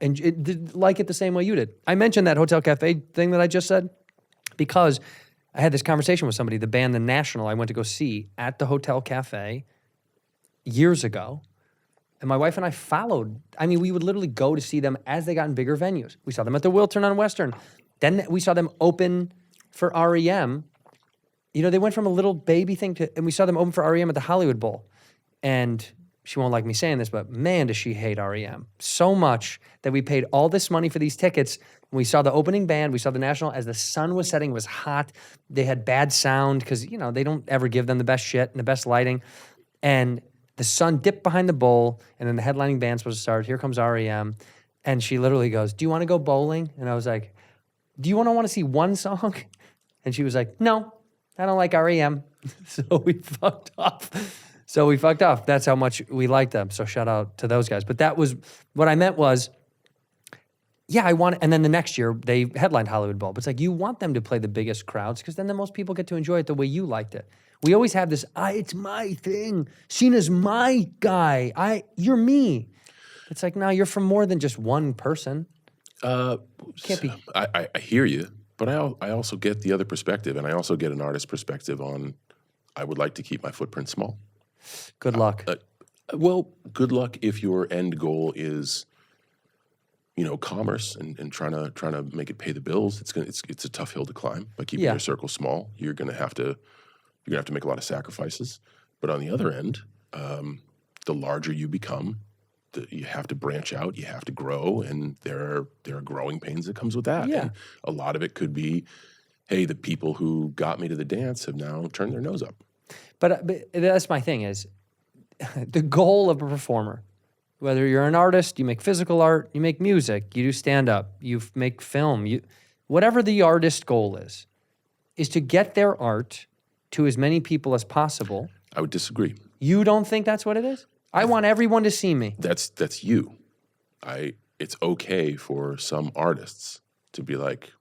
A: like it the same way you did. I mentioned that Hotel Cafe thing that I just said because I had this conversation with somebody, the band The National I went to go see at the Hotel Cafe years ago. And my wife and I followed. I mean, we would literally go to see them as they got in bigger venues. We saw them at the Wiltern on Western. Then we saw them open for REM. You know, they went from a little baby thing and we saw them open for REM at the Hollywood Bowl. And she won't like me saying this, but man, does she hate REM. So much that we paid all this money for these tickets. We saw the opening band, we saw the National as the sun was setting, it was hot. They had bad sound because, you know, they don't ever give them the best shit and the best lighting. And the sun dipped behind the bowl, and then the headlining band's supposed to start. Here comes REM. And she literally goes, do you want to go bowling? And I was like, do you want to see one song? And she was like, no, I don't like REM. So we fucked off. That's how much we liked them. So shout out to those guys. But that was, what I meant was, yeah, and then the next year they headlined Hollywood Bowl. But it's like, you want them to play the biggest crowds because then the most people get to enjoy it the way you liked it. We always have this, it's my thing. Cena's my guy. You're me. It's like, no, you're from more than just one person. Can't be.
G: I hear you, but I also get the other perspective, and I also get an artist's perspective on, I would like to keep my footprint small.
A: Good luck.
G: Well, good luck if your end goal is, you know, commerce and trying to make it pay the bills. It's a tough hill to climb. By keeping your circle small, you're gonna have to make a lot of sacrifices. But on the other end, the larger you become, you have to branch out, you have to grow, and there are growing pains that comes with that.
A: Yeah.
G: And a lot of it could be, hey, the people who got me to the dance have now turned their nose up.
A: But that's my thing is, the goal of a performer, whether you're an artist, you make physical art, you make music, you do stand-up, you make film, whatever the artist goal is to get their art to as many people as possible.
G: I would disagree.
A: You don't think that's what it is? I want everyone to see me.
G: That's you. It's okay for some artists to be like,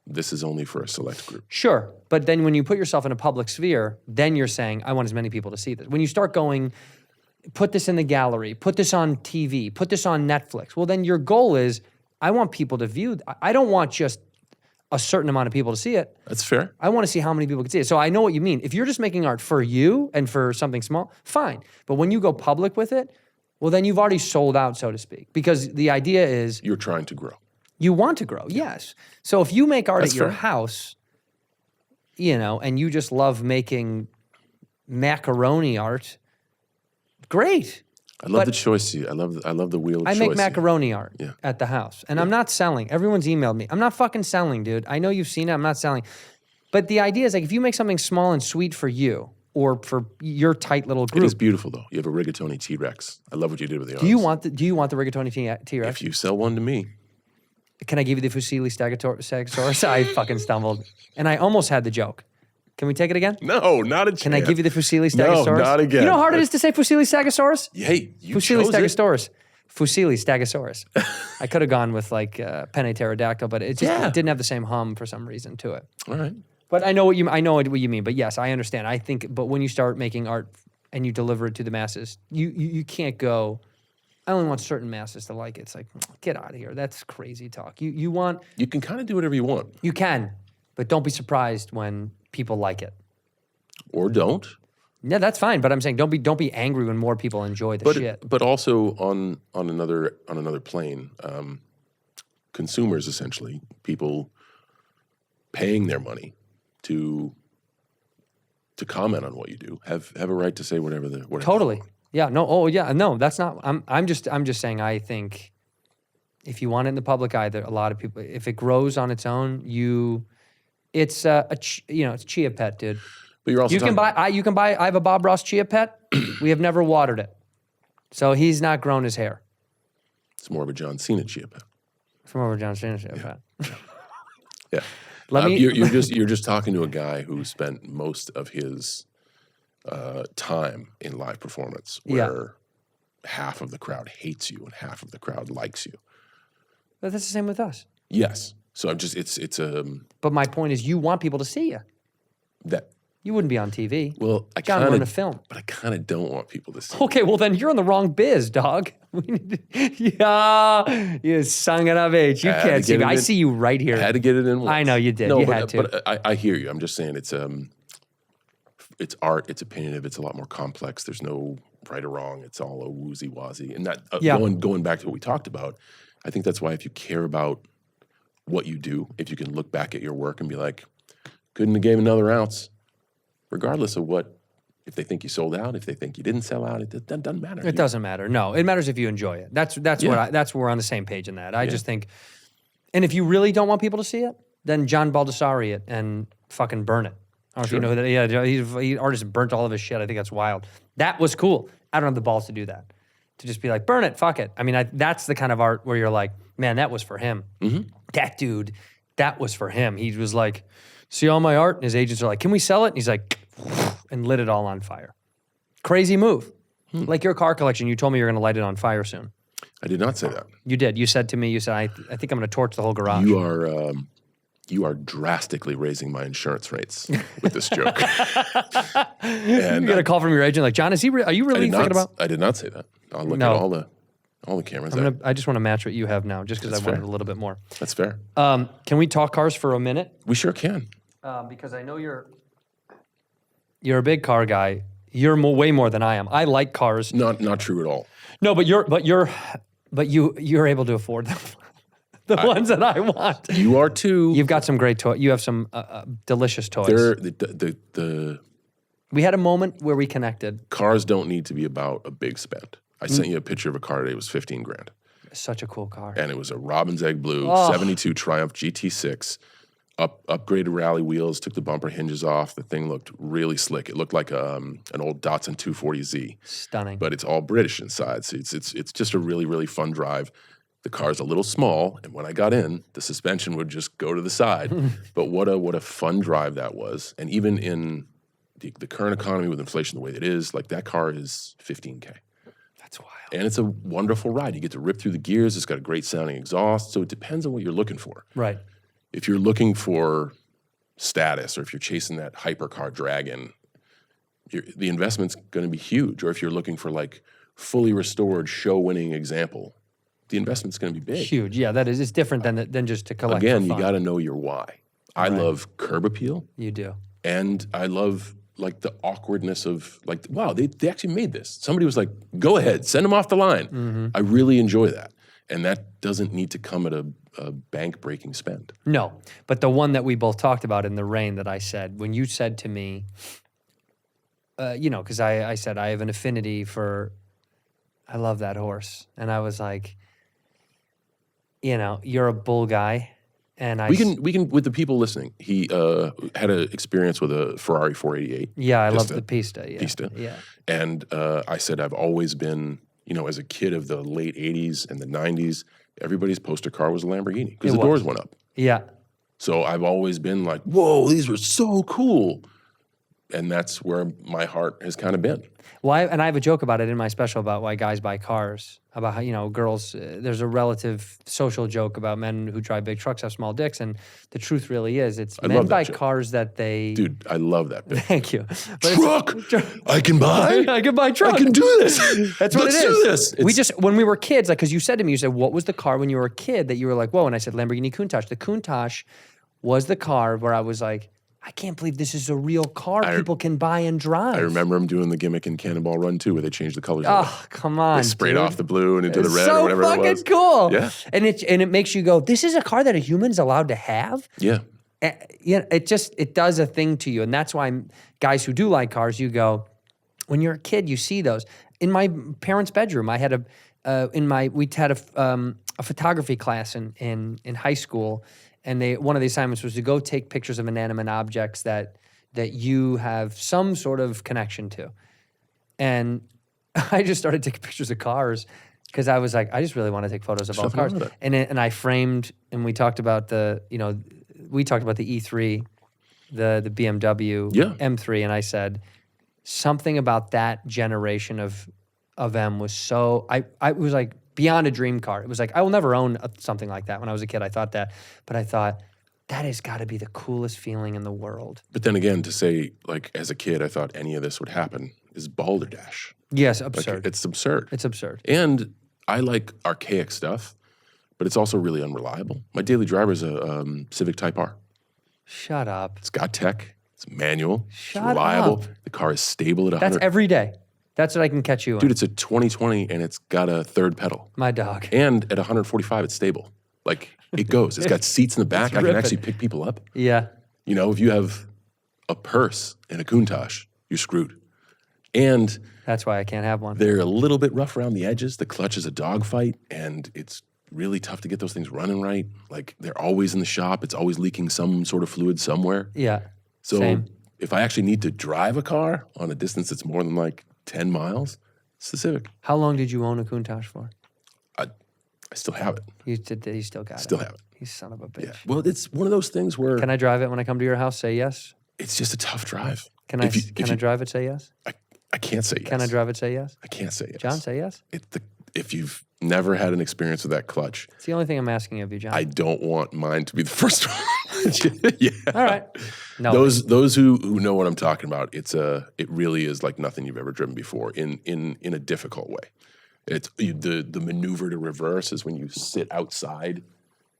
G: this is only for a select group.
A: Sure, but then when you put yourself in a public sphere, then you're saying, I want as many people to see this. When you start going, put this in the gallery, put this on TV, put this on Netflix, well, then your goal is, I want people to view. I don't want just a certain amount of people to see it.
G: That's fair.
A: I want to see how many people can see it. So I know what you mean. If you're just making art for you and for something small, fine. But when you go public with it, well, then you've already sold out, so to speak. Because the idea is,
G: You're trying to grow.
A: you want to grow, yes. So if you make art
G: That's
A: at your
G: fair.
A: house, you know, and you just love making macaroni art, great.
G: I love
A: But
G: the choice. I love the wheel of
A: I
G: choice.
A: make macaroni art
G: Yeah.
A: at the house, and I'm not selling. Everyone's emailed me. I'm not fucking selling, dude. I know you've seen it. I'm not selling. But the idea is, like, if you make something small and sweet for you or for your tight little
G: It
A: group,
G: is beautiful, though. You have a rigatoni T-Rex. I love what you did with the arms.
A: do you want the rigatoni T-Rex?
G: If you sell one to me,
A: Can I give you the Fusilli Stegosaurus? I fucking stumbled, and I almost had the joke. Can we take it again?
G: no, not a chance.
A: Can I give you the Fusilli Stegosaurus?
G: No, not again.
A: You know how hard it is to say Fusilli Stegosaurus?
G: Hey, you
A: Fusilli
G: chose it.
A: Stegosaurus. Fusilli Stegosaurus. I could have gone with like Penne Pterodactyl, but it just
G: Yeah.
A: it didn't have the same hum for some reason to it.
G: All right.
A: But I know what you mean. But yes, I understand. I think, but when you start making art and you deliver it to the masses, you can't go, I only want certain masses to like it. It's like, get out of here. That's crazy talk. You
G: You can kind of do whatever you want.
A: you can, but don't be surprised when people like it.
G: Or don't.
A: Yeah, that's fine. But I'm saying don't be angry when more people enjoy the shit.
G: But also on another plane, consumers, essentially, people paying their money to comment on what you do have a right to say whatever they
A: Totally.
G: want.
A: Yeah. No. Oh, yeah. No. That's not. I'm just saying. I think if you want it in the public eye, there a lot of people. If it grows on its own, it's it's chia pet, dude.
G: But you're also
A: You can buy. I have a Bob Ross chia pet. We have never watered it, so he's not grown his hair.
G: It's more of a John Cena chia pet.
A: From over John Cena chia pet.
G: Yeah.
A: Let me.
G: You're just talking to a guy who spent most of his time in live performance, where half of the crowd hates you and half of the crowd likes you.
A: But that's the same with us.
G: Yes. So I'm just it's
A: But my point is, you want people to see you. You wouldn't be on TV.
G: Well, I
A: gotta
G: kind
A: run a
G: of
A: film.
G: but I kind of don't want people to see.
A: Okay, well then you're in the wrong biz, dog. Yeah, you son of a bitch. You
G: I had to
A: can't see
G: get
A: me.
G: it
A: I
G: in.
A: see you right here.
G: I had to get it in once.
A: I know you did.
G: No,
A: You
G: but,
A: had to.
G: But I hear you. I'm just saying it's art. It's opinionative. It's a lot more complex. There's no right or wrong. It's all a woozy wazy. And that
A: Yeah.
G: going back to what we talked about, I think that's why if you care about what you do, if you can look back at your work and be like, couldn't have gave another ounce, regardless of what. If they think you sold out, if they think you didn't sell out, it doesn't matter.
A: It doesn't matter. No, it matters if you enjoy it. That's
G: Yeah.
A: that's where we're on the same page in that. I just think, and if you really don't want people to see it, then John Baldessari it and fucking burn it. I don't know if you know who that. Yeah, he artist burnt all of his shit. I think that's wild. That was cool. I don't have the balls to do that. To just be like, burn it, fuck it. I mean, that's the kind of art where you're like, man, that was for him. That dude, that was for him. He was like, see all my art? And his agents are like, can we sell it? And he's like, and lit it all on fire. Crazy move. Like your car collection, you told me you're going to light it on fire soon.
G: I did not say that.
A: You did. You said to me, I think I'm going to torch the whole garage.
G: You are drastically raising my insurance rates with this joke. And
A: you get a call from your agent like, John, are you really thinking about?
G: I did not say that. I'll look
A: No.
G: at all the cameras.
A: I just want to match what you have now, just because I wanted
G: fair.
A: a little bit more.
G: That's fair.
A: Can we talk cars for a minute?
G: We sure can.
A: Because I know you're a big car guy. You're way more than I am. I like cars.
G: Not true at all.
A: No, but you're able to afford them. The ones that I want.
G: You are too.
A: You've got some great toys. You have some delicious toys.
G: The
A: We had a moment where we connected.
G: cars don't need to be about a big spend. I sent you a picture of a car today. It was $15,000,
A: Such a cool car.
G: and it was a Robin's Egg Blue
A: Oh.
G: 72 Triumph GT6. Upgraded rally wheels, took the bumper hinges off. The thing looked really slick. It looked like an old Datsun 240Z,
A: Stunning.
G: but it's all British inside. So it's just a really, really fun drive. The car's a little small, and when I got in, the suspension would just go to the side. But what a fun drive that was. And even in the current economy with inflation the way it is, like that car is $15,000.
A: That's wild.
G: And it's a wonderful ride. You get to rip through the gears. It's got a great sounding exhaust. So it depends on what you're looking for.
A: Right.
G: If you're looking for status, or if you're chasing that hypercar dragon, the investment's going to be huge. Or if you're looking for like fully restored show-winning example, the investment's going to be big.
A: Huge. Yeah, that is. It's different than just to collect.
G: Again,
A: for
G: you
A: fun.
G: got to know your why. I love curb appeal,
A: You do.
G: and I love like the awkwardness of like, wow, they actually made this. Somebody was like, go ahead, send them off the line. I really enjoy that, and that doesn't need to come at a bank-breaking spend.
A: No, but the one that we both talked about in the rain that I said, when you said to me, because I said I have an affinity for, I love that horse. And I was like, you're a bull guy. And
G: We can with the people listening. He had an experience with a Ferrari 488.
A: Yeah, I love
G: Pista.
A: the Pista. Yeah.
G: Pista.
A: Yeah.
G: And I said I've always been, as a kid of the late 80s and the 90s, everybody's poster car was a Lamborghini because the doors went up.
A: Yeah.
G: So I've always been like, whoa, these were so cool. And that's where my heart has kind of been.
A: Well, I have a joke about it in my special about why guys buy cars, about how, girls, there's a relative social joke about men who drive big trucks have small dicks. And the truth really is, it's
G: I
A: men
G: love that
A: buy
G: joke.
A: cars that they...
G: Dude, I love that bit.
A: Thank you. But
G: Truck! I can buy?
A: I can buy trucks.
G: I can do this.
A: That's what
G: Let's
A: it is.
G: do this.
A: We
G: It's-
A: just, when we were kids, like, because you said to me, you said, what was the car when you were a kid that you were like, whoa? And I said, Lamborghini Countach. The Countach was the car where I was like, I can't believe this is a real car people can buy and drive.
G: I remember him doing the gimmick in Cannonball Run 2 where they changed the colors. of
A: Oh, come on,
G: They sprayed
A: dude.
G: off the blue and into the
A: It's
G: red
A: so
G: or whatever it was.
A: fucking cool.
G: Yeah.
A: And it makes you go, this is a car that a human's allowed to have?
G: Yeah.
A: It does a thing to you. And that's why guys who do like cars, you go, when you're a kid, you see those. In my parents' bedroom, I had we had a photography class in high school, and one of the assignments was to go take pictures of inanimate objects that you have some sort of connection to. And I just started taking pictures of cars because I was like, I just really want to take photos of all
G: nothing
A: cars.
G: wrong with it.
A: And I framed, and we talked about the E3, the BMW M3, and I said something about that generation of M was so, I was like beyond a dream car. It was like, I will never own something like that. When I was a kid, I thought that, but I thought, That has got to be the coolest feeling in the world.
G: But then again, to say, like, as a kid, I thought any of this would happen is balderdash.
A: Yes,
G: Like,
A: absurd.
G: it's absurd.
A: It's absurd.
G: And I like archaic stuff, but it's also really unreliable. My daily driver is a Civic Type R.
A: Shut up.
G: It's got tech. It's manual.
A: Shut
G: it's reliable.
A: up.
G: The car is stable at 100.
A: That's every day. That's what I can catch you
G: Dude,
A: in.
G: it's a 2020 and it's got a third pedal.
A: My dog.
G: And at 145, it's stable. Like, it goes. It's got seats in the back. I can
A: ripping.
G: actually pick people up.
A: Yeah.
G: You know, if you have a purse and a Countach, you're screwed. And
A: That's why I can't have one.
G: they're a little bit rough around the edges. The clutch is a dogfight, and it's really tough to get those things running right. Like, they're always in the shop. It's always leaking some sort of fluid somewhere.
A: Yeah.
G: So
A: Same.
G: if I actually need to drive a car on a distance that's more than like 10 miles, it's the Civic.
A: How long did you own a Countach for?
G: I still have it.
A: You still got it.
G: Still have it.
A: You son of a bitch.
G: Yeah. Well, it's one of those things where
A: Can I drive it when I come to your house? Say yes.
G: it's just a tough drive.
A: Can I?
G: If you-
A: Can
G: if
A: I
G: you-
A: drive it? Say yes.
G: I can't say yes.
A: Can I drive it? Say yes.
G: I can't say yes.
A: John, say yes.
G: If you've never had an experience with that clutch,
A: It's the only thing I'm asking of you, John.
G: I don't want mine to be the first one. Yeah.
A: All right. No.
G: Those who know what I'm talking about, it really is like nothing you've ever driven before in a difficult way. It's the maneuver to reverse is when you sit outside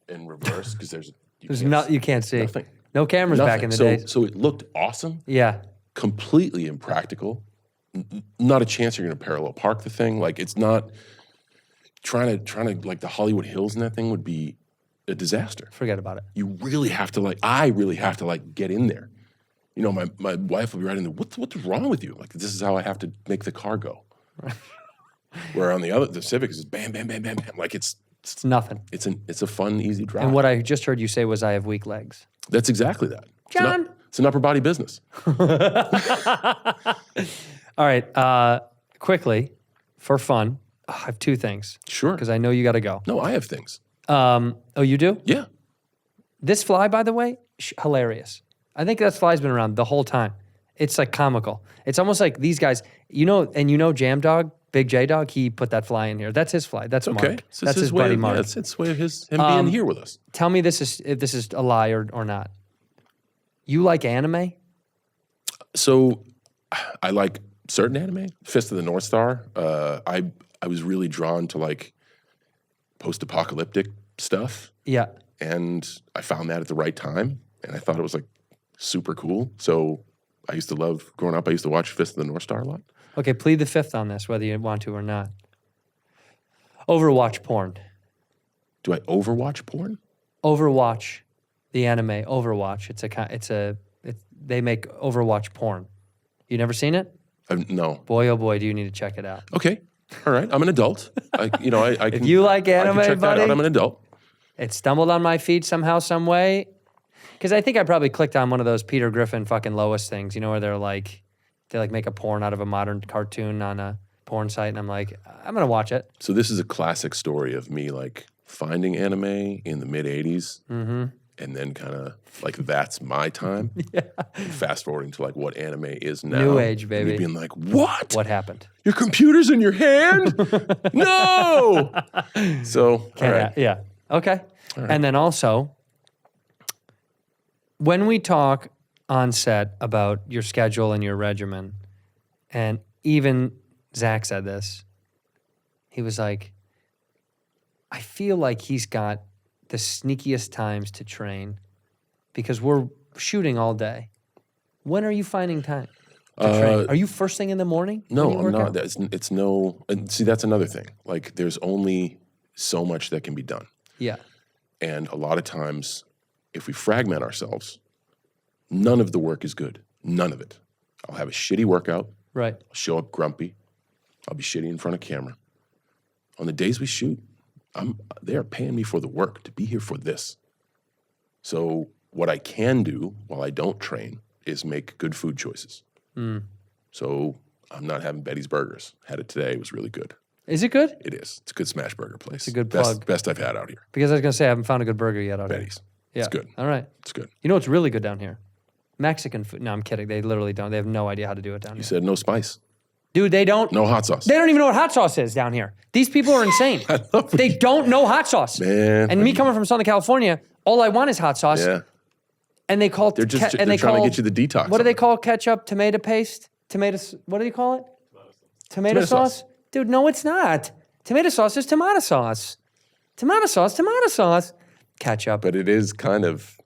G: and reverse because
A: you can't see.
G: nothing.
A: No cameras back in the days.
G: So it looked awesome,
A: Yeah.
G: completely impractical. Not a chance you're going to parallel park the thing. Like, it's not trying to like the Hollywood Hills in that thing would be a disaster.
A: Forget about it.
G: You really have to I really have to get in there. You know, my wife will be right in there. What's wrong with you? Like, this is how I have to make the car go. Where on the Civic is bam, bam, bam, bam, bam. Like, it's
A: Nothing.
G: it's a fun, easy drive.
A: And what I just heard you say was I have weak legs.
G: That's exactly that.
A: John.
G: It's an upper body business.
A: All right. Quickly, for fun, I have two things.
G: Sure.
A: Because I know you got to go.
G: No, I have things.
A: Oh, you do?
G: Yeah.
A: This fly, by the way, hilarious. I think that fly's been around the whole time. It's like comical. It's almost like these guys, Jam Dog, Big J Dog, he put that fly in here. That's his fly. That's
G: Okay.
A: Mark.
G: So
A: That's
G: it's
A: his buddy Mark.
G: Yeah, it's way of him being here with us.
A: Tell me if this is a lie or not. You like anime?
G: So I like certain anime. Fist of the North Star. I was really drawn to post-apocalyptic stuff.
A: Yeah.
G: And I found that at the right time. And I thought it was super cool. So I used to love, growing up, I used to watch Fist of the North Star a lot.
A: Okay, plead the fifth on this, whether you want to or not. Overwatch porn.
G: Do I overwatch porn?
A: Overwatch, the anime Overwatch. They make Overwatch porn. You never seen it?
G: No.
A: Boy, oh boy, do you need to check it out.
G: Okay. All right. I'm an adult. I can,
A: If you like
G: I can
A: anime,
G: check that
A: buddy,
G: out. I'm an adult.
A: it stumbled on my feed somehow, some way. Because I think I probably clicked on one of those Peter Griffin fucking Lois things, where they make a porn out of a modern cartoon on a porn site, and I'm like, I'm gonna watch it.
G: So this is a classic story of me finding anime in the mid '80s, and then kind of that's my time. Yeah. Fast forwarding to what anime is now.
A: New age,
G: and
A: baby.
G: me being like, what?
A: What happened?
G: Your computer's in your hand? No. So all right.
A: Yeah. Okay.
G: right.
A: And then also, when we talk on set about your schedule and your regimen, and even Zach said this, he was like, I feel like he's got the sneakiest times to train because we're shooting all day. When are you finding time to train? Are you first thing in the morning? when
G: No,
A: you
G: I'm
A: work
G: not.
A: out?
G: It's no. And see, that's another thing. There's only so much that can be done,
A: Yeah.
G: and a lot of times, if we fragment ourselves, none of the work is good. None of it. I'll have a shitty workout.
A: Right.
G: I'll show up grumpy. I'll be shitty in front of camera. On the days we shoot, they are paying me for the work to be here for this. So what I can do while I don't train is make good food choices. So I'm not having Betty's Burgers. Had it today. It was really good.
A: Is it good?
G: It is. It's a good smash burger place. It's
A: a good plug.
G: Best I've had out here.
A: Because I was going to say, I haven't found a good burger yet out here.
G: Betty's.
A: Yeah.
G: It's good.
A: All right.
G: It's good.
A: You know what's really good down here? Mexican food. No, I'm kidding. They literally don't. They have no idea how to do it down
G: You
A: here.
G: said no spice,
A: Dude, they don't.
G: no hot sauce.
A: They don't even know what hot sauce is down here. These people are insane.
G: love
A: They don't know hot sauce.
G: Man.
A: And me coming from Southern California, all I want is hot sauce.
G: Yeah.
A: And they call
G: They're just
A: and
G: they're
A: they
G: trying
A: call,
G: to get you the detox.
A: What do
G: on
A: they
G: it.
A: call ketchup? Tomato paste? What do you call it? Tomato sauce? Dude, no, it's not. Tomato sauce is tomato sauce. Tomato sauce. Ketchup.
G: But it is kind of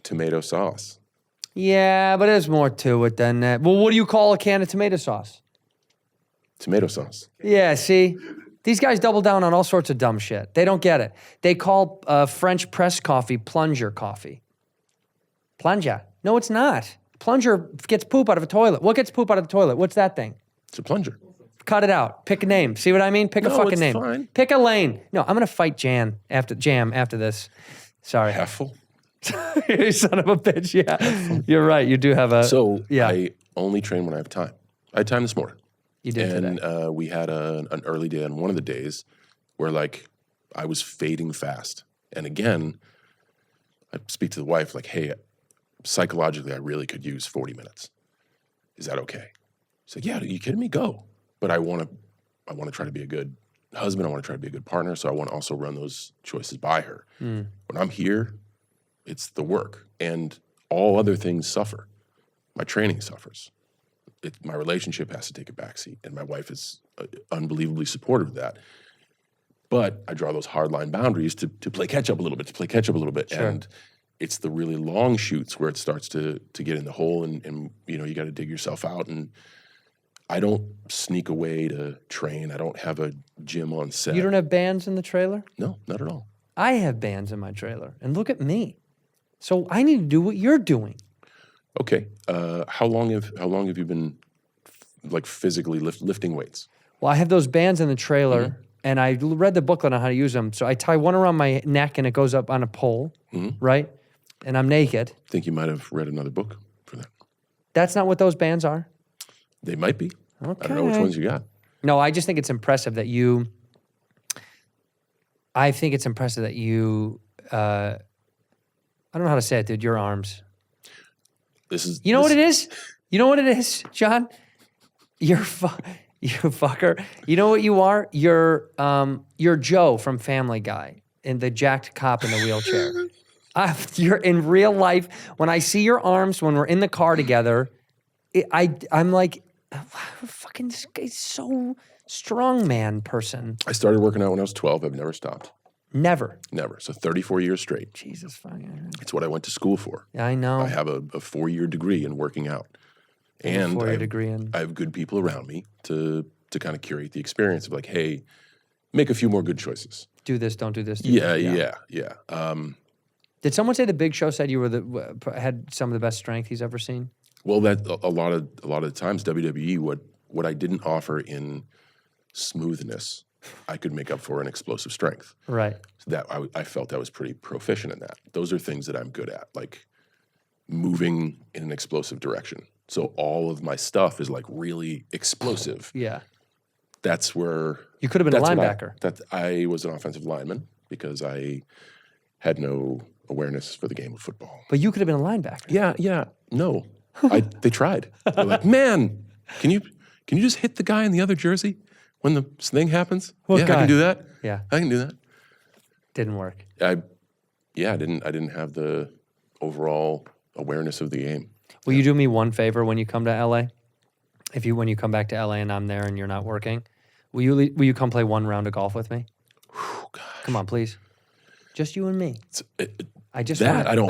G: tomato sauce.
A: Yeah, but there's more to it than that. Well, what do you call a can of tomato sauce?
G: Tomato sauce.
A: Yeah, see? These guys double down on all sorts of dumb shit. They don't get it. They call French press coffee plunger coffee. Plunger. No, it's not. Plunger gets poop out of a toilet. What gets poop out of the toilet? What's that thing?
G: It's a plunger.
A: Cut it out. Pick a name. See what I mean? Pick a
G: No,
A: fucking
G: it's
A: name.
G: fine.
A: Pick a lane. No, I'm gonna fight Jam after this. Sorry.
G: Heffel.
A: You son of a bitch. Yeah. You're right. You do have a
G: So
A: yeah.
G: I only train when I have time. I had time this morning.
A: You did
G: And
A: today.
G: we had an early day on one of the days where like I was fading fast. And again, I speak to the wife like, hey, psychologically, I really could use 40 minutes. Is that okay? She's like, yeah, are you kidding me? Go. But I want to try to be a good husband. I want to try to be a good partner. So I want to also run those choices by her. When I'm here, it's the work. And all other things suffer. My training suffers. My relationship has to take a backseat. And my wife is unbelievably supportive of that. But I draw those hardline boundaries to play catch up a little bit.
A: Sure.
G: And it's the really long shoots where it starts to get in the hole and you know, you got to dig yourself out. And I don't sneak away to train. I don't have a gym on set.
A: You don't have bands in the trailer?
G: No, not at all.
A: I have bands in my trailer. And look at me. So I need to do what you're doing.
G: Okay. How long have you been like physically lifting weights?
A: Well, I have those bands in the trailer, and I read the booklet on how to use them. So I tie one around my neck, and it goes up on a pole, right? And I'm naked.
G: I think you might have read another book for that.
A: That's not what those bands are?
G: They might be.
A: Okay.
G: I don't know which ones you got.
A: No, I just think it's impressive that you. I think it's impressive that you. I don't know how to say it, dude. Your arms.
G: This is.
A: You know what it is? You know what it is, John? You fucker. You know what you are? You're Joe from Family Guy, and the jacked cop in the wheelchair. You're in real life. When I see your arms when we're in the car together, I'm like, fucking this guy's so strong, man person.
G: I started working out when I was 12. I've never stopped.
A: Never.
G: Never. So 34 years straight.
A: Jesus fucking.
G: It's what I went to school for.
A: I know.
G: I have a 4-year degree in working out. And
A: 4-year
G: I
A: degree in.
G: have good people around me to kind of curate the experience of like, hey, make a few more good choices.
A: Do this, don't do this. Do
G: Yeah.
A: this. Did someone say the Big Show said you were had some of the best strength he's ever seen?
G: Well, that a lot of the times WWE, what I didn't offer in smoothness, I could make up for in explosive strength.
A: Right.
G: So that I felt I was pretty proficient in that. Those are things that I'm good at, like moving in an explosive direction. So all of my stuff is like really explosive.
A: Yeah.
G: That's where
A: You could have been a
G: that's what
A: linebacker.
G: I was an offensive lineman because I had no awareness for the game of football.
A: But you could have been a linebacker.
G: Yeah, no. They tried. They're like, man, can you just hit the guy in the other jersey when the thing happens?
A: What
G: I
A: guy?
G: can do that.
A: Yeah.
G: I can do that.
A: Didn't work.
G: I didn't have the overall awareness of the game.
A: Will you do me one favor when you come to LA? When you come back to LA and I'm there and you're not working, will you come play one round of golf with me? Come on, please. Just you and me. I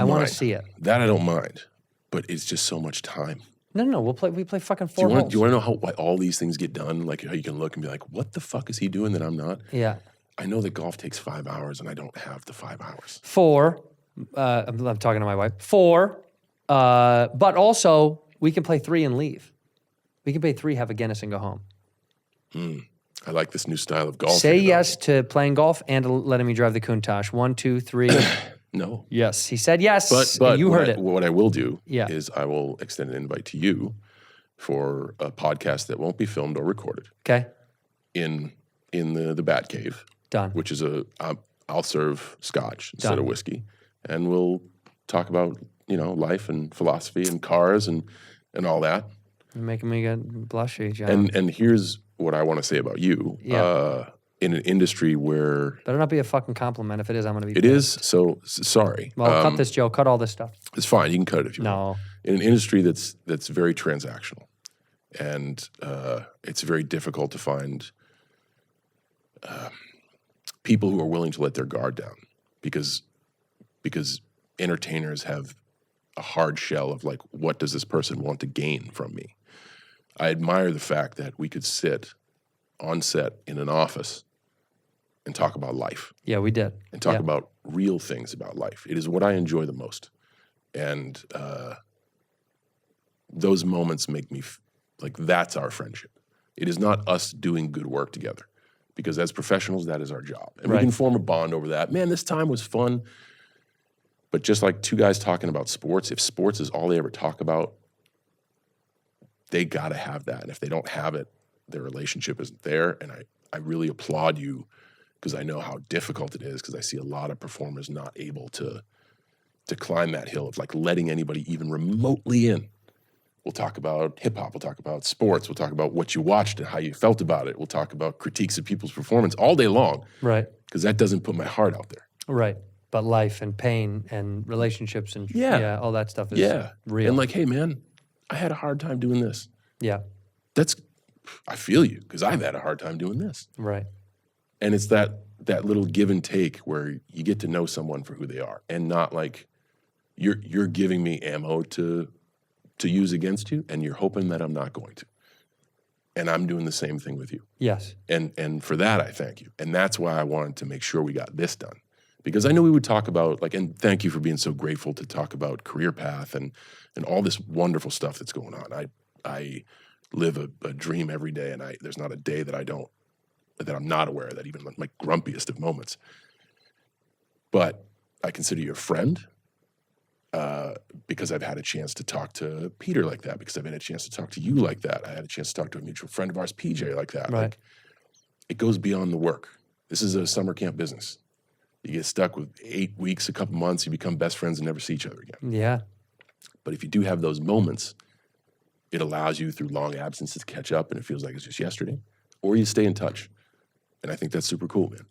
A: want to see it.
G: That I don't mind, but it's just so much time.
A: No. We play fucking
G: Do
A: 4
G: you
A: holes.
G: want to know why all these things get done? Like how you can look and be like, what the fuck is he doing that I'm not?
A: Yeah.
G: I know that golf takes 5 hours and I don't have the 5 hours.
A: 4. I'm talking to my wife. 4. But also we can play 3 and leave. We can play 3, have a Guinness and go home.
G: I like this new style of golf.
A: Say yes to playing golf and to letting me drive the Countach. 1, 2, 3.
G: No.
A: Yes. He said yes.
G: But
A: you heard it.
G: What I will do
A: Yeah.
G: is I will extend an invite to you for a podcast that won't be filmed or recorded
A: Okay.
G: in the Bat Cave.
A: Done.
G: Which is I'll serve scotch instead
A: Done.
G: of whiskey, and we'll talk about life and philosophy and cars and all that.
A: You're making me get blushy, John.
G: And here's what I want to say about you.
A: Yeah.
G: in an industry where
A: Better not be a fucking compliment. If it is, I'm going to be
G: it is. So sorry.
A: Well, cut this, Joe. Cut all this stuff.
G: It's fine. You can cut it if you want.
A: No.
G: In an industry that's very transactional, and it's very difficult to find people who are willing to let their guard down, because entertainers have a hard shell of like, what does this person want to gain from me? I admire the fact that we could sit on set in an office and talk about life.
A: Yeah, we did.
G: And talk
A: Yeah.
G: about real things about life. It is what I enjoy the most. And those moments make me like, that's our friendship. It is not us doing good work together, because as professionals, that is our job. And we
A: Right.
G: can form a bond over that. Man, this time was fun. But just like two guys talking about sports, if sports is all they ever talk about, they got to have that. And if they don't have it, their relationship isn't there. And I really applaud you, because I know how difficult it is, because I see a lot of performers not able to climb that hill of like letting anybody even remotely in. We'll talk about hip hop, we'll talk about sports, we'll talk about what you watched and how you felt about it. We'll talk about critiques of people's performance all day long,
A: Right.
G: because that doesn't put my heart out there.
A: Right. But life and pain and relationships and
G: Yeah.
A: all that stuff is
G: Yeah.
A: real.
G: And like, hey man, I had a hard time doing this.
A: yeah.
G: I feel you, because I've had a hard time doing this.
A: Right.
G: And it's that little give and take where you get to know someone for who they are, and not like you're giving me ammo to use against you, and you're hoping that I'm not going to. And I'm doing the same thing with you.
A: Yes.
G: And for that, I thank you. And that's why I wanted to make sure we got this done. Because I knew we would talk about, like, and thank you for being so grateful to talk about career path and all this wonderful stuff that's going on. I live a dream every day, and there's not a day that I'm not aware of that, even my grumpiest of moments. But I consider you a friend, because I've had a chance to talk to Peter like that, because I've had a chance to talk to you like that. I had a chance to talk to a mutual friend of ours, PJ, like that.
A: Right.
G: Like, it goes beyond the work. This is a summer camp business. You get stuck with 8 weeks, a couple months, you become best friends and never see each other again.
A: Yeah.
G: But if you do have those moments, it allows you through long absences to catch up, and it feels like it's just yesterday, or you stay in touch. And I think that's super cool, man.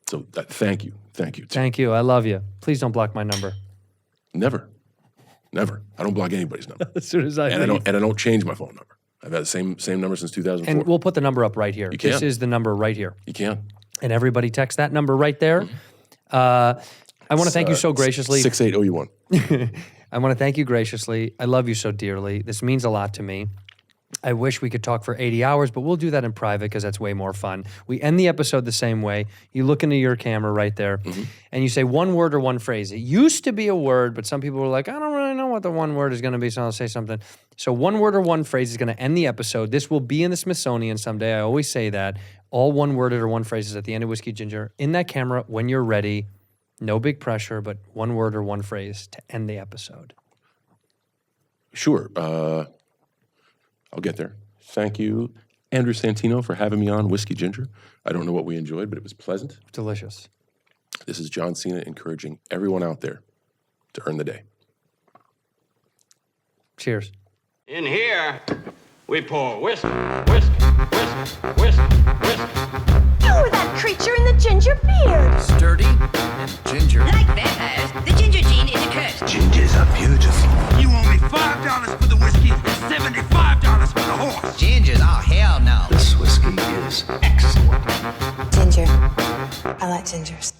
G: So thank you. Thank you.
A: Thank you. I love you. Please don't block my number.
G: Never. I don't block anybody's number.
A: As soon as I
G: And I don't change my phone number. I've had the same number since 2004.
A: And we'll put the number up right here.
G: You can.
A: This is the number right here.
G: You can.
A: And everybody text that number right there. I want to thank you so graciously.
G: 68001.
A: I want to thank you graciously. I love you so dearly. This means a lot to me. I wish we could talk for 80 hours, but we'll do that in private because that's way more fun. We end the episode the same way. You look into your camera right there, and you say one word or one phrase. It used to be a word, but some people were like, I don't really know what the one word is going to be, so I'll say something. So one word or one phrase is going to end the episode. This will be in the Smithsonian someday. I always say that. All one worded or one phrases at the end of Whiskey Ginger. In that camera, when you're ready, no big pressure, but one word or one phrase to end the episode.
G: Sure. I'll get there. Thank you, Andrew Santino, for having me on Whiskey Ginger. I don't know what we enjoyed, but it was pleasant.
A: Delicious.
G: This is John Cena encouraging everyone out there to earn the day.
A: Cheers.
B: In here, we pour whisk, whisk, whisk, whisk, whisk.
C: You were that creature in the ginger beard.
D: Sturdy and ginger.
E: Like vampires, the ginger gene is a curse.
D: Gingers are beautiful.
F: You owe me $5 for the whiskey and $75 for the horse.
E: Gingers? Oh, hell no.
D: This whiskey is excellent.
H: Ginger. I like gingers.